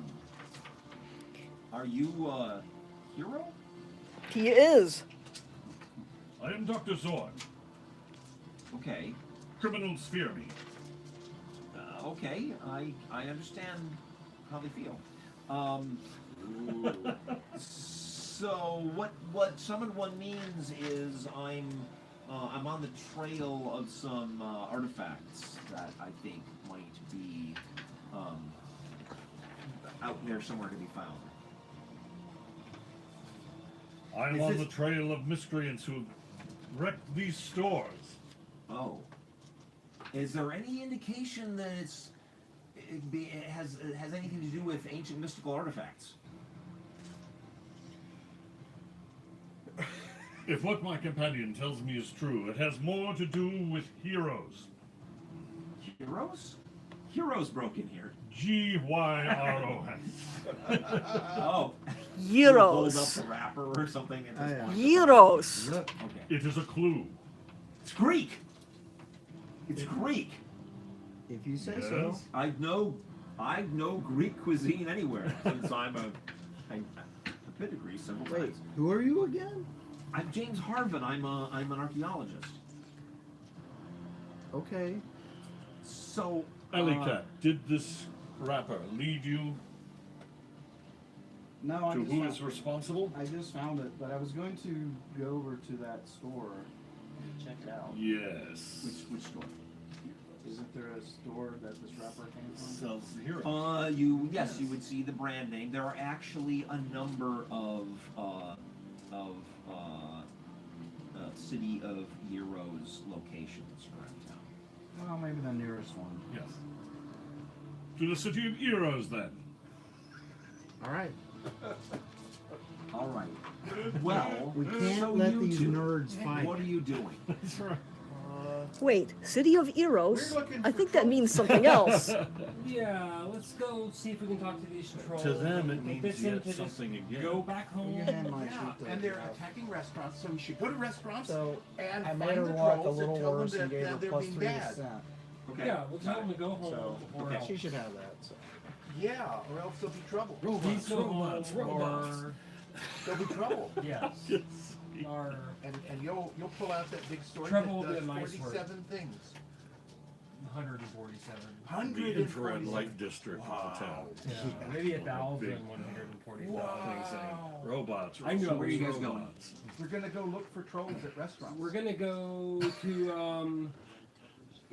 S2: Are you a hero?
S5: He is.
S3: I am Dr. Zorn.
S2: Okay.
S3: Criminals fear me.
S2: Okay, I understand how they feel. So what summoned one means is I'm on the trail of some artifacts that I think might be out there somewhere to be found.
S3: I'm
S2: Is
S3: on
S2: this-
S3: the trail of miscreants who wrecked these stores.
S2: Oh, is there any indication that it has anything to do with ancient mystical artifacts?
S3: If what my companion tells me is true, it has more to do with heroes.
S2: Heroes? Heroes broke in here.
S3: Gyros.
S2: Oh. You hold up
S5: Euros.
S2: the wrapper or something. And
S6: Oh, yeah.
S5: Euros.
S6: Look,
S2: Okay.
S3: It is a clue.
S2: It's Greek. It's Greek.
S6: if you say so.
S3: Yes.
S2: I know Greek cuisine anywhere since I've been to Greece several
S6: Wait,
S2: times.
S6: who are you again?
S2: I'm James Harvin. I'm an archaeologist.
S6: Okay.
S2: So.
S3: Alicat, did this wrapper lead you
S6: No, I
S3: to
S6: just
S3: who
S6: found,
S3: is responsible?
S6: I just found it, but I was going to go over to that store and check it out.
S3: Yes.
S2: Which store?
S6: Isn't there a store that this wrapper came from?
S3: Sells the heroes.
S2: You would see the brand name. There are actually a number of City of Heroes locations around town.
S6: Well, maybe the nearest one.
S3: Yes. To the city of heroes, then.
S6: All right.
S2: All right. Well,
S6: We can't
S2: so
S6: let
S2: you
S6: these
S2: two,
S6: nerds fight.
S2: What are you doing?
S3: That's right.
S5: Wait, City of Eros?
S7: We're looking
S5: I
S7: for
S5: think that
S7: trouble.
S5: means something else.
S4: Yeah, let's go see if we can talk to these trolls.
S3: To them, it
S4: If
S3: means
S4: it's
S3: yet
S4: in to just
S3: something again.
S4: Go back home.
S6: Your hand might
S7: Yeah,
S6: shoot the-
S7: and they're attacking restaurants, so we should go to restaurants
S6: So
S7: and
S6: I
S7: find
S6: made her
S7: the
S6: walk a
S7: trolls
S6: little
S7: and tell them
S6: worse
S7: that,
S6: and gave her
S7: they're
S6: plus
S7: being
S6: 3
S7: bad.
S6: percent.
S2: Okay.
S4: Yeah, we'll tell them to go home.
S6: So
S4: or else.
S6: she should have that. So.
S7: Yeah, or else there'll be trouble.
S4: Please go home,
S3: robots.
S4: or
S7: There'll be trouble.
S4: yes,
S3: Yes.
S4: or
S7: And you'll pull out that big sword
S4: Trouble
S7: that
S4: will be
S7: does
S4: a nice word.
S7: 47 things.
S4: 147.
S3: The infrared
S7: 147.
S3: light district of the town.
S4: Yeah, maybe
S3: Big
S4: 1,140.
S3: Thing saying, robots.
S4: I know,
S2: where are you guys going?
S3: robots.
S7: We're gonna go look for trolls at restaurants.
S4: We're gonna go to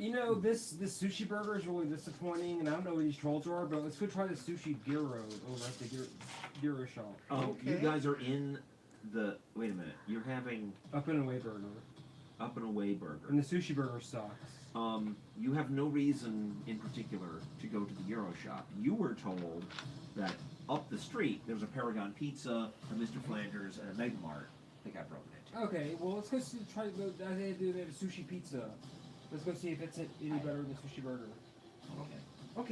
S4: you know, this sushi burger is really disappointing, and I don't know what these trolls are, but let's go try the sushi gyro over at the gyro shop.
S2: You
S7: Okay.
S2: guys are in the. Wait a minute. You're having
S4: Up and away burger,
S2: up and away burger.
S4: and the sushi burger sucks.
S2: You have no reason in particular to go to the Euro shop. You were told that up the street there's a Paragon Pizza, a Mr. Flanders, and a Mega Mart. I think I broke it.
S4: Okay, well let's go see, try to go. They have a sushi pizza. Let's go see if it's any better than the sushi burger.
S2: Okay.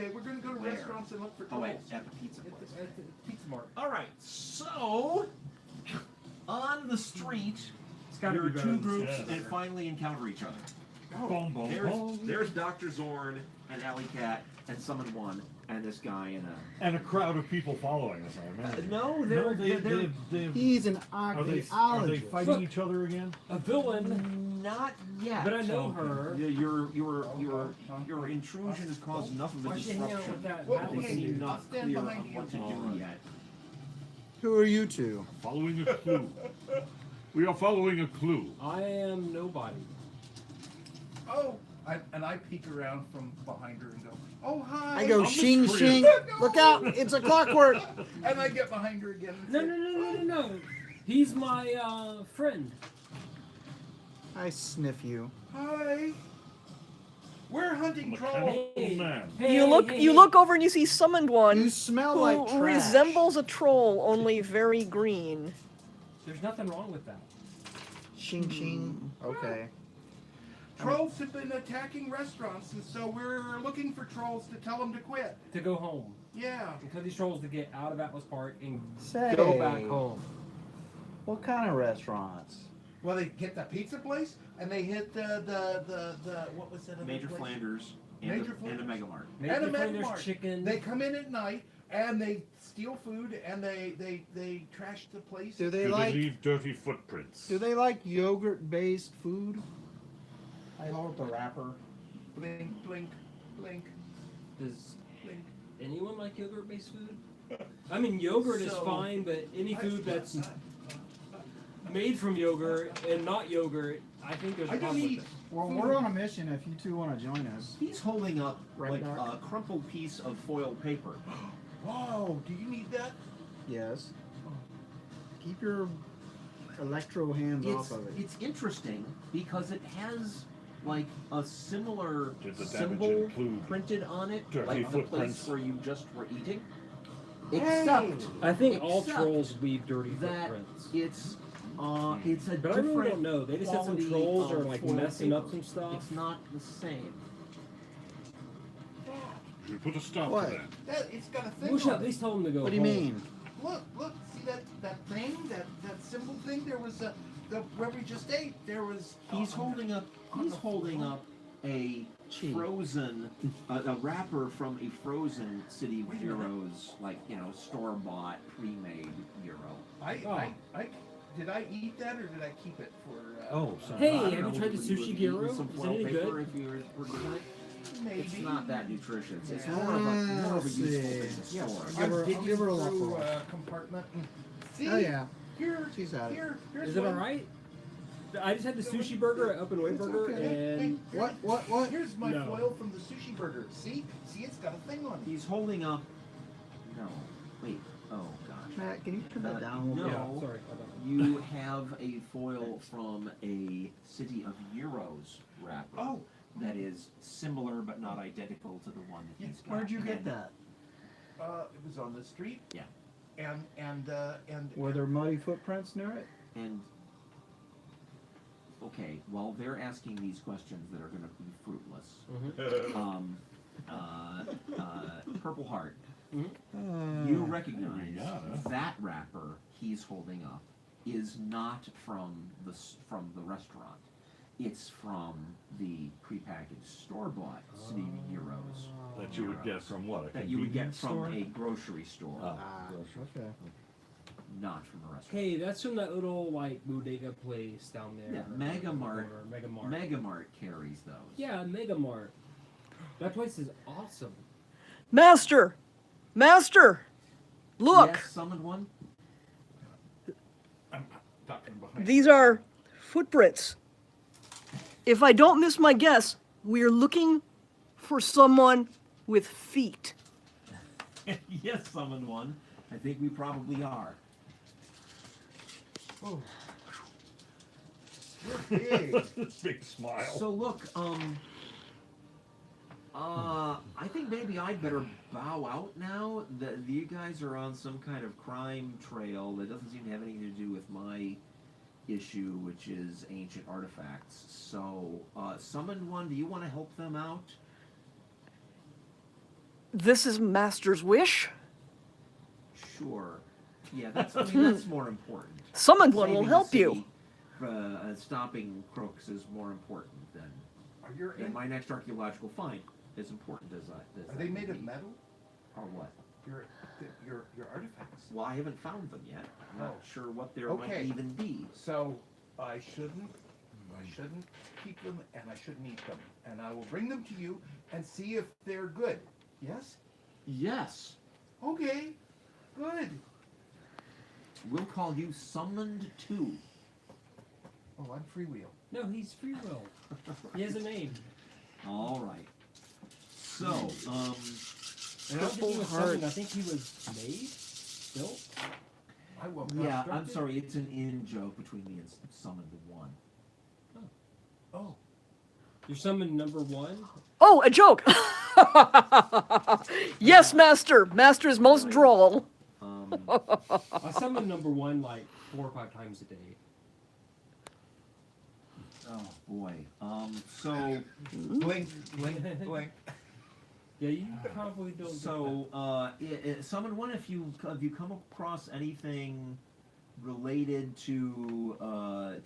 S7: Okay, we're gonna go to
S2: Where?
S7: restaurants and look for
S2: Oh
S7: trolls.
S2: wait, at the pizza
S4: At
S2: place.
S4: the Pizza Mart.
S2: All right. So on the street,
S4: It's gotta
S2: there
S4: be
S2: are
S4: better
S2: two
S4: than
S2: groups
S4: sushi
S2: and
S4: burger.
S2: finally encounter each other.
S3: Boom, boom, boom.
S2: There's Dr. Zorn and Alley Cat and Summon One. and this guy in a.
S3: And a crowd of people following us, I imagine.
S2: No,
S3: No,
S2: they're
S6: He's an
S3: are they
S6: archaeologist.
S3: fighting each other again?
S4: A villain,
S2: not yet.
S4: but I know her.
S2: Your intrusion has caused enough of a
S4: Why she hang out
S2: disruption.
S4: with that
S7: Well,
S2: They
S7: okay,
S2: seem
S7: I'll
S2: not
S7: stand
S2: clear
S7: behind
S2: on
S7: you.
S2: what to
S3: All
S2: do
S3: right.
S2: yet.
S6: Who are you two?
S3: Following a clue. We are following a clue.
S4: I am nobody.
S7: Oh, and I peek around from behind her and go, oh, hi.
S6: I go
S3: I'm
S6: shing
S3: miscreant.
S6: shing. Look out! It's a clockwork.
S7: And I get behind her again. And
S4: No,
S7: say,
S4: no, no, no, no, no. He's my friend.
S6: I sniff you.
S7: Hi. We're hunting trolls.
S3: Mechanical man.
S5: You look over and you see summoned one
S6: You smell
S5: who
S6: like trash.
S5: resembles a troll, only very green.
S4: There's nothing wrong with that.
S6: Shing shing. Okay.
S7: Trolls have been attacking restaurants, and so we're looking for trolls to tell them to quit.
S4: To go home.
S7: Yeah.
S4: And tell these trolls to get out of Atlas Park and
S6: Say,
S4: go back home.
S6: What kind of restaurants?
S7: Well, they hit the pizza place, and they hit the what was that other
S2: Major
S7: place?
S2: Flanders
S7: Major
S2: and a
S7: Flanders?
S2: Megamart.
S4: Maybe
S7: And a
S4: there's
S7: Megamart.
S4: chicken.
S7: They come in at night, and they steal food, and they trash the place.
S6: Do they
S3: Do
S6: like?
S3: they leave dirty footprints?
S6: Do they like yogurt-based food? I hold the wrapper.
S7: Blink, blink, blink,
S4: Does
S7: blink.
S4: anyone like yogurt-based food? I mean, yogurt is
S7: So-
S4: fine, but any food that's made from yogurt and not yogurt, I think there's a
S7: I don't
S4: problem with
S7: eat.
S4: it.
S6: Well, we're on a mission. If you two want to join us,
S2: He's holding up
S6: Right,
S2: like
S6: Doc?
S2: a crumpled piece of foil paper.
S7: Whoa, do you need that?
S6: yes. Keep your electro hands off of it.
S2: It's interesting because it has like a similar
S3: Did the damage
S2: symbol
S3: include
S2: printed on it,
S3: dirty
S2: like the place
S3: footprints?
S2: where you just were eating.
S7: Hey!
S2: Except
S4: I think all
S2: Except
S4: trolls leave dirty
S2: that
S4: footprints.
S2: it's a
S4: But I
S2: different
S4: really don't know. They just said some
S2: quality
S4: trolls
S2: of
S4: are like
S2: foil
S4: messing up
S2: paper.
S4: some stuff.
S2: It's not the same.
S3: You should put a stop
S6: What?
S3: to that.
S7: It's got a thing
S4: We should
S7: on
S4: at
S7: it.
S4: least tell them to go
S6: What do you
S4: home.
S6: mean?
S7: Look, see that thing, that symbol thing? There was where we just ate. There was.
S2: He's holding up. He's holding up a
S6: Cheap.
S2: frozen, a wrapper from a frozen City of Heroes, like store-bought, pre-made gyro.
S7: Did I eat that or did I keep it for?
S3: Oh, sorry.
S4: Hey,
S2: I don't
S4: have
S2: know,
S4: you tried the
S2: would you
S4: sushi
S2: have
S4: gyro?
S2: eaten some
S4: Is it
S2: foil
S4: any
S2: paper
S4: good?
S2: if you were doing it?
S7: Maybe.
S2: It's not that nutritious. It's
S7: Yeah.
S2: more of a
S6: Let's
S2: useful
S6: see.
S2: thing to store.
S6: I'll
S7: I'm digging
S6: give her a
S7: through
S6: look.
S7: a compartment. And, see,
S6: Oh yeah.
S7: here,
S6: She's had it.
S7: here's
S4: Is it
S7: one.
S4: alright? I just had the sushi burger at Open Way
S6: It's
S4: Burger,
S6: okay.
S4: and
S6: What?
S7: Here's my
S4: No.
S7: foil from the sushi burger. See, it's got a thing on it.
S2: He's holding up. No, wait. Oh gosh.
S6: Matt, can you turn that down a little
S2: no.
S6: bit?
S4: yeah, sorry. I don't know.
S2: You have a foil from a City of Heroes wrapper.
S7: Oh.
S2: That is similar but not identical to the one that he's got.
S6: Where'd you get
S2: And-
S6: that?
S7: It was on the street.
S2: Yeah.
S7: And
S6: Were there muddy footprints near it?
S2: And okay, while they're asking these questions that are going to be fruitless, Purple Heart, you recognize
S3: Yeah.
S2: that wrapper he's holding up is not from the restaurant. It's from the prepackaged store-bought City of Heroes
S3: That you would get from what? A
S2: that you would get
S3: convenience
S2: from
S3: store?
S2: a grocery store,
S3: Ah.
S6: Okay.
S2: not from a restaurant.
S4: Hey, that's from that little like bodega place down there.
S2: Yeah, Megamart.
S4: Or Megamart.
S2: Megamart carries those.
S4: Yeah, Megamart. That place is awesome.
S5: Master! Look!
S2: Yes, summoned one.
S3: I'm ducking behind.
S5: These are footprints. If I don't miss my guess, we're looking for someone with feet.
S2: Yes, summoned one. I think we probably are.
S7: oh, you're big.
S3: Big smile.
S2: So look, I think maybe I'd better bow out now. You guys are on some kind of crime trail that doesn't seem to have anything to do with my issue, which is ancient artifacts. So, summoned one, do you want to help them out?
S5: This is Master's wish.
S2: Sure. Yeah, that's more important.
S5: Summoned one will
S2: Saving
S5: help
S2: the
S5: you.
S2: city, stopping crooks is more important than
S7: Are your
S2: my next archaeological find. As important as I.
S7: Are they made of metal?
S2: Or what?
S7: Your artifacts.
S2: Well, I haven't found them yet. I'm not
S7: Oh.
S2: sure what there might
S7: Okay.
S2: even be.
S7: So I shouldn't keep them, and I shouldn't eat them, and I will bring them to you and see if they're good. Yes.
S2: Yes.
S7: Okay. Good.
S2: We'll call you Summoned 2.
S7: Oh, I'm freewheel.
S4: No, he's free will. He has a name.
S2: All right. So,
S4: And I don't think he was summoned, I think he was made, built.
S7: I woke
S2: yeah,
S7: up.
S2: I'm sorry. It's an in joke between me and Summoned 1.
S7: Oh.
S4: You're summoned number 1.
S5: Oh, a joke. Yes, master. Master is most droll.
S4: I summon number 1 like 4 or 5 times a day.
S2: Oh boy. So,
S7: Blink, blink, blink.
S4: Yeah, you probably don't.
S2: so, Summoned 1. If you come across anything related to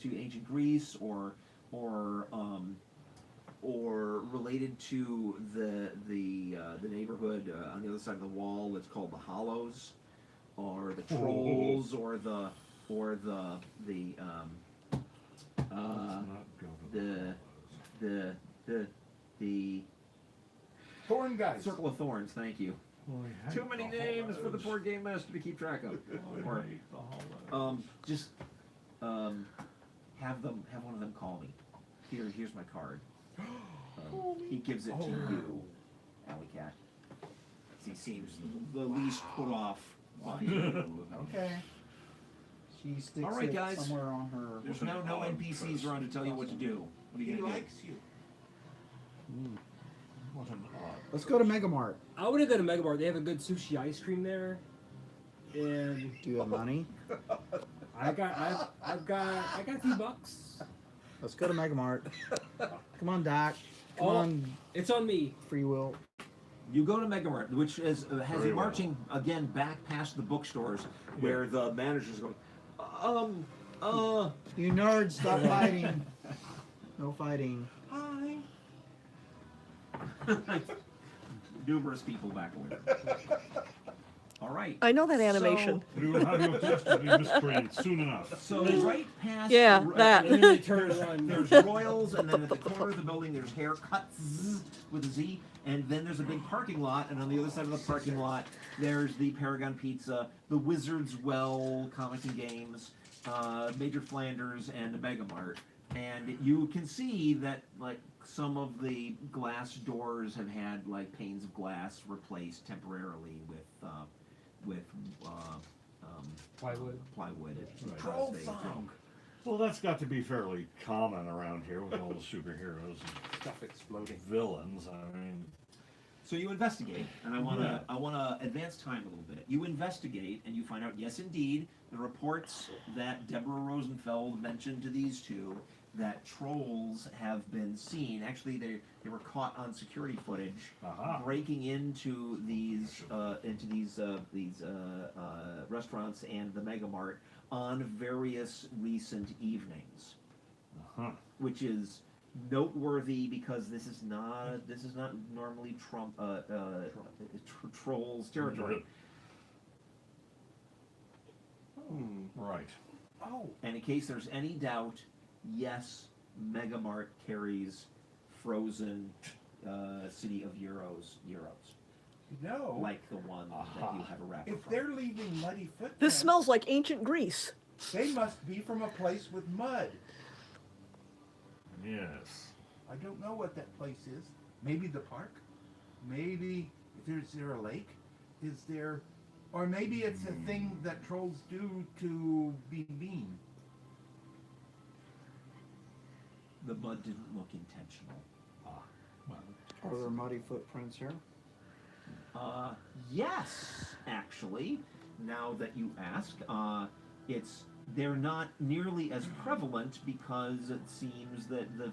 S2: ancient Greece or related to the neighborhood on the other side of the wall that's called the Hollows, or the Trolls, or the
S7: Thorn guys.
S2: Circle of Thorns. Thank you. Too many names for the board game master to keep track of. Or, just have one of them call me. Here's my card. He gives it to you, Alley Cat. He seems the least put off by you.
S7: Okay.
S6: She sticks
S2: All right,
S6: it
S2: guys.
S6: somewhere on her.
S2: There's no NPCs around to tell you what to do. What are you
S7: He
S2: gonna do?
S7: likes you.
S3: What an odd.
S6: Let's go to Mega Mart.
S4: I want to go to Mega Mart. They have a good sushi ice cream there. And
S6: Do you have money?
S4: I've got a few bucks.
S6: Let's go to Mega Mart. Come on, Doc. Come
S4: Oh.
S6: on,
S4: It's on me.
S6: Free Will.
S2: You go to Megamart, which has you marching again back past the bookstores, where the manager's going,
S6: You nerds, stop fighting. No fighting.
S2: hi. Numerous people back away. All right.
S5: I know that animation.
S3: We will have your destiny miscreant soon enough.
S2: So right past.
S5: Yeah, that.
S4: And then they turn and run.
S2: There's Royals, and then at the corner of the building there's Haircuts with a Z, and then there's a big parking lot, and on the other side of the parking lot there's the Paragon Pizza, the Wizard's Well Comics and Games, Major Flanders, and the Megamart. And you can see that like some of the glass doors have had like panes of glass replaced temporarily with
S4: Plywood.
S2: because they broke.
S3: Well, that's got to be fairly common around here with all the superheroes
S7: Stuff exploding.
S3: and villains. I mean,
S2: So you investigate, and I wanna advance time a little bit. You investigate, and you find out, yes, indeed, the reports that Deborah Rosenfeld mentioned to these two, that trolls have been seen. Actually, they were caught on security footage breaking into these restaurants and the Megamart on various recent evenings, which is noteworthy because this is not normally trolls territory.
S3: right.
S7: Oh.
S2: And in case there's any doubt, yes, Megamart carries frozen City of Euros,
S7: No.
S2: like the one that you have a wrapper
S7: If
S2: from.
S7: they're leaving muddy footprints,
S5: This smells like ancient Greece.
S7: they must be from a place with mud.
S3: Yes.
S7: I don't know what that place is. Maybe the park? Maybe is there a lake? Is there, or maybe it's a thing that trolls do to be mean.
S2: The mud didn't look intentional.
S6: Are there muddy footprints here?
S2: Yes, actually. Now that you ask, they're not nearly as prevalent because it seems that the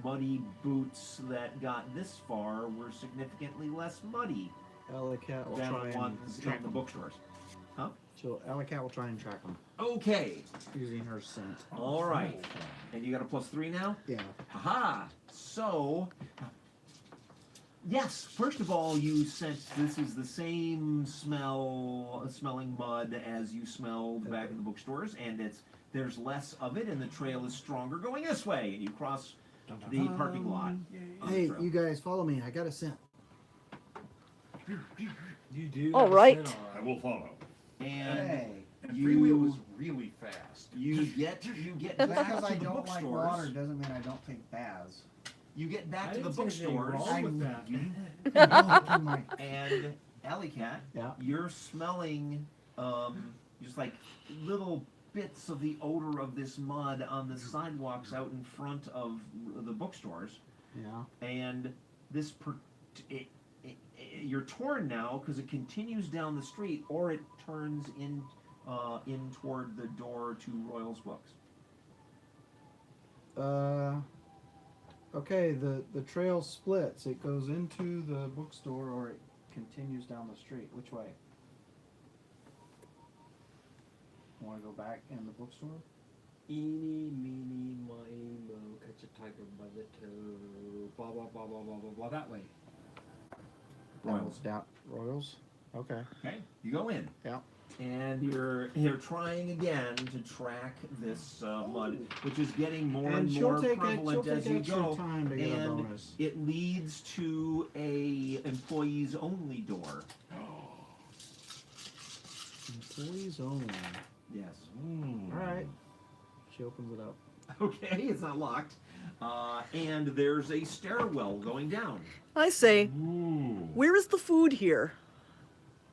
S2: muddy boots that got this far were significantly less muddy
S6: Alley Cat will
S2: than
S6: try
S2: the
S6: and
S2: ones
S6: track
S2: in the
S6: them.
S2: bookstores. Huh?
S6: So Alley Cat will try and track them
S2: Okay.
S6: using her scent.
S2: All right. And you got a +3 now?
S6: Yeah.
S2: Haha. So, Yes. First of all, you sense this is the same smelling mud as you smelled back in the bookstores, and there's less of it, and the trail is stronger going this way, and you cross the parking lot. on the
S6: Hey,
S2: trail.
S6: you guys, follow me. I got a scent.
S4: You do.
S5: All
S4: have a
S5: right.
S4: scent
S3: I
S4: on.
S3: will follow.
S2: And
S6: Hey,
S7: And
S2: You-
S7: freewheel was really fast.
S2: you get
S6: just
S2: back
S6: because
S2: to
S6: I
S2: the
S6: don't like
S2: bookstores.
S6: water doesn't mean I don't take baths.
S2: You get back
S4: I
S2: to the
S4: didn't say anything
S2: bookstores,
S4: wrong with that.
S6: I'm like,
S2: and Alley Cat,
S6: yeah.
S2: you're smelling just like little bits of the odor of this mud on the sidewalks out in front of the bookstores,
S6: Yeah.
S2: and you're torn now because it continues down the street or it turns in toward the door to Royal's Books.
S6: Okay, the trail splits. It goes into the bookstore or it continues down the street. Which way? Want to go back in the bookstore?
S4: Eeny, meeny, miny, mo, catch a tiger by the toe, blah, blah, blah, blah, blah, blah, blah, that way.
S2: Royals.
S6: Down Royals. Okay.
S2: Okay, you go in.
S6: Yeah.
S2: And you're trying again to track this mud, which is getting more and
S6: she'll
S2: more
S6: take
S2: prevalent as you
S6: extra
S2: go.
S6: time to get a
S2: And
S6: bonus.
S2: it leads to a employees only door.
S6: Employees only.
S2: Yes.
S6: All right. She opens it up.
S2: Okay, it's not locked. And there's a stairwell going down.
S5: I say,
S3: Ooh.
S5: where is the food here?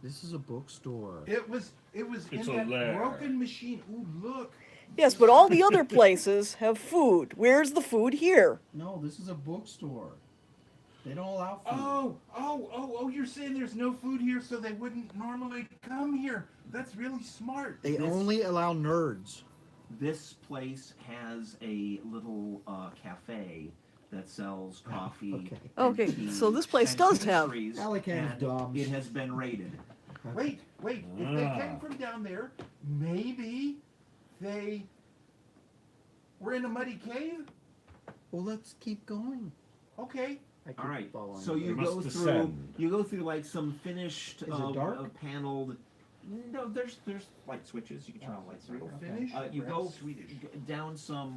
S6: This is a bookstore.
S7: It was
S3: It's
S7: in
S3: a
S7: that
S3: lair.
S7: broken machine. Ooh, look.
S5: Yes, but all the other places have food. Where's the food here?
S6: No, this is a bookstore. They don't allow food.
S7: Oh, you're saying there's no food here so they wouldn't normally come here. That's really smart.
S6: They
S2: This-
S6: only allow nerds.
S2: This place has a little cafe that sells coffee.
S6: Okay.
S2: and
S5: Okay,
S2: tea
S5: so this place
S2: and
S5: does have-
S2: pastries,
S6: Alley Cat is
S2: and
S6: dumb.
S2: it has been raided.
S7: Wait. If they came from down there, maybe they were in a muddy cave?
S6: Well, let's keep going.
S7: Okay.
S6: I keep
S2: All right.
S6: following
S2: So
S6: you.
S2: you
S3: We must
S2: go through.
S3: descend.
S2: You go through like some finished,
S6: Is it dark?
S2: paneled. No, there's light switches. You can turn on lights.
S7: Real
S6: Okay.
S7: finish?
S2: You
S7: Perhaps
S2: go
S7: Swedish.
S2: down some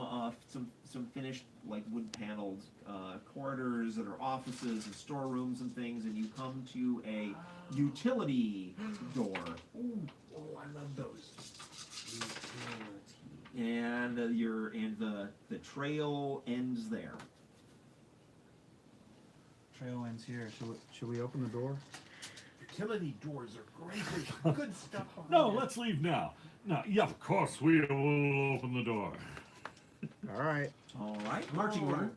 S2: finished like wood paneled corridors that are offices and storerooms and things, and you come to a utility door,
S7: I love those.
S2: and the trail ends there.
S6: Trail ends here. Should we open the door?
S7: Utility doors are great. There's good stuff on
S3: No,
S7: there.
S3: let's leave now. No, yeah, of course we will open the door.
S6: All right.
S2: All right, marching order.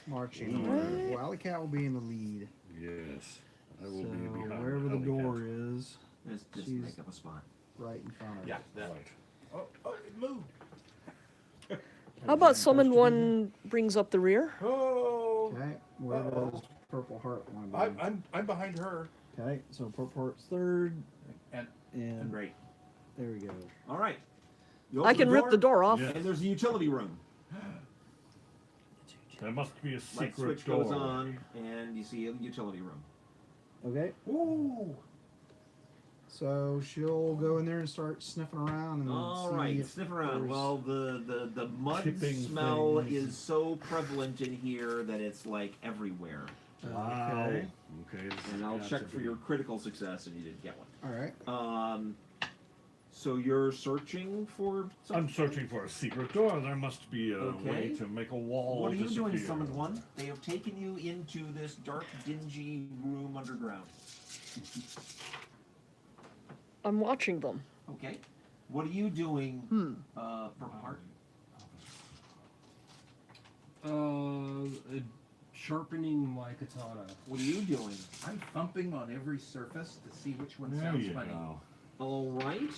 S6: Marching
S3: Alright.
S6: order. Well, Alley Cat will be in the lead.
S3: Yes, I will
S6: So
S3: be behind.
S6: wherever the
S3: Alley
S6: door
S3: Cat.
S6: is,
S2: Just
S6: She's-
S2: make up a spot.
S6: right in front of
S3: Yeah,
S6: her.
S3: that. Right.
S7: Oh, it moved.
S5: How about someone one brings up the rear?
S7: Oh.
S6: Okay. Where
S7: Uh-oh.
S6: does Purple Heart want to be?
S7: I'm behind her.
S6: Okay. So Purple Heart's third,
S7: And
S6: and
S2: Great.
S6: there we go.
S2: All right. You
S5: I
S2: open
S5: can rip the door off.
S3: Yeah.
S2: and there's a utility room.
S3: There must be a
S2: Light
S3: secret
S2: switch
S3: door.
S2: goes on, and you see a utility room.
S6: Okay.
S7: ooh.
S6: So she'll go in there and start sniffing around and
S2: All
S6: see
S2: right,
S6: if
S2: sniff around.
S6: there's-
S2: Well, the mud
S3: Chipping
S2: smell
S3: things.
S2: is so prevalent in here that it's like everywhere.
S3: Wow.
S6: Okay.
S3: Okay. this
S2: And
S3: has
S2: I'll
S3: got
S2: check
S3: to
S2: for
S3: be-
S2: your critical success, and you didn't get one.
S6: All right.
S2: So you're searching for something?
S3: I'm searching for a secret door. There must be a
S2: Okay.
S3: way to make a wall
S2: What are you doing,
S3: disappear.
S2: Summoned One? They have taken you into this dark, dingy room underground.
S5: I'm watching them.
S2: Okay. What are you doing, Purple Heart?
S4: Sharpening my katana.
S2: What are you doing?
S7: I'm thumping on every surface to see which one
S3: There
S7: sounds
S3: you
S7: funny.
S3: go.
S2: All right.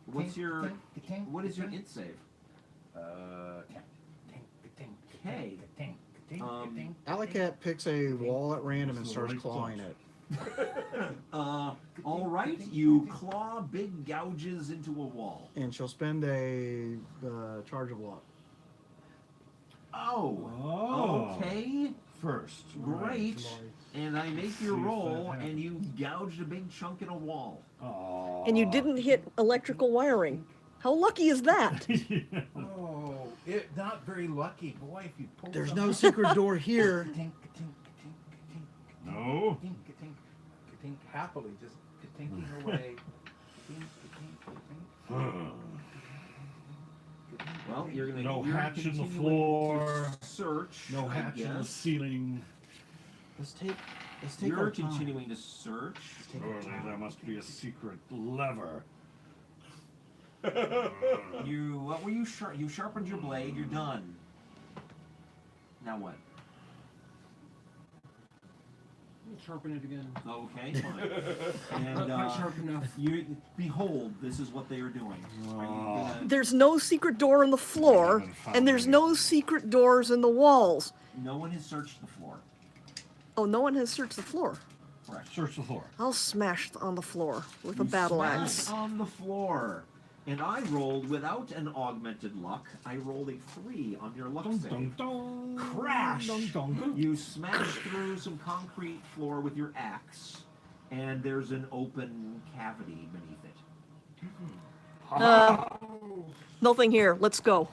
S2: What's
S7: Tink,
S2: your
S7: tink, tink,
S2: what is your
S7: tink.
S2: int save?
S7: Tink, tink, tink,
S2: Um,
S7: tink,
S6: Alley
S7: tink.
S6: Cat picks a wall at random and
S3: What's the
S6: starts
S3: right
S6: clawing
S3: close?
S6: it.
S2: All right. You claw big gouges into a wall.
S6: And she'll spend a charge of luck.
S2: Oh.
S3: Oh.
S2: Okay.
S3: first.
S2: Great.
S7: Nice.
S2: And I make
S3: See
S2: your
S3: if that
S2: roll,
S3: happens.
S2: and you gouged a big chunk in a wall.
S3: Aw.
S5: And you didn't hit electrical wiring. How lucky is that?
S3: Yeah.
S7: Oh, not very lucky, boy. If you pull
S6: There's
S7: some
S6: no
S7: up-
S6: secret door here.
S7: Tink, tink, tink, tink,
S3: No.
S7: tink, tink, tink, happily just tinking away. Tink, tink, tink.
S2: Well, you're gonna
S3: No
S2: you're
S3: hatch in the
S2: continuing to
S3: floor.
S2: Search.
S3: No
S2: I
S3: hatch in the
S2: guess.
S3: ceiling.
S6: Let's take
S2: You're
S6: our time.
S2: continuing to search.
S3: Surely there must be a secret lever.
S2: You what were you sharp? You sharpened your blade. You're done. Now what?
S4: Sharpen it again.
S2: Okay, fine. And
S4: Not quite sharp enough.
S2: you behold, this is what they are doing. Are you gonna,
S5: There's no secret door in the floor, and there's no secret doors in the walls.
S2: no one has searched the floor.
S5: Oh, no one has searched the floor.
S2: Correct.
S3: Search the floor.
S5: I'll smash on the floor with a
S2: You
S5: battle
S2: smashed
S5: axe.
S2: on the floor. And I rolled without an augmented luck. I rolled a 3 on your luck
S3: Dun,
S2: save.
S3: dun, dun.
S2: Crash!
S3: Dun, dun, dun.
S2: You smash through some concrete floor with your axe, and there's an open cavity beneath it.
S5: Nothing here. Let's go.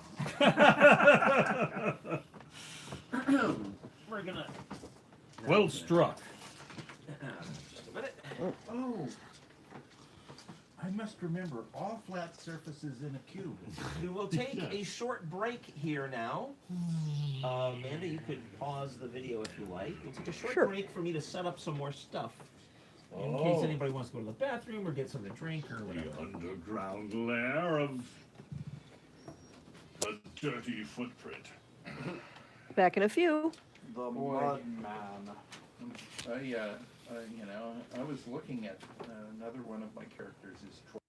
S2: We're gonna.
S3: Well struck.
S2: Just a minute.
S7: Oh, I must remember all flat surfaces in a cube.
S2: We will take
S3: Yes.
S2: a short break here now. Amanda, you could pause the video if you like. We'll take a short
S5: Sure.
S2: break for me to set up some more stuff. In
S3: Oh.
S2: case anybody wants to go to the bathroom or get something to drink or
S3: The
S2: whatever.
S3: underground lair of a dirty footprint.
S5: Back in a few.
S6: The
S7: Boy.
S6: Mud Man.
S7: I was looking at another one of my characters is Troy.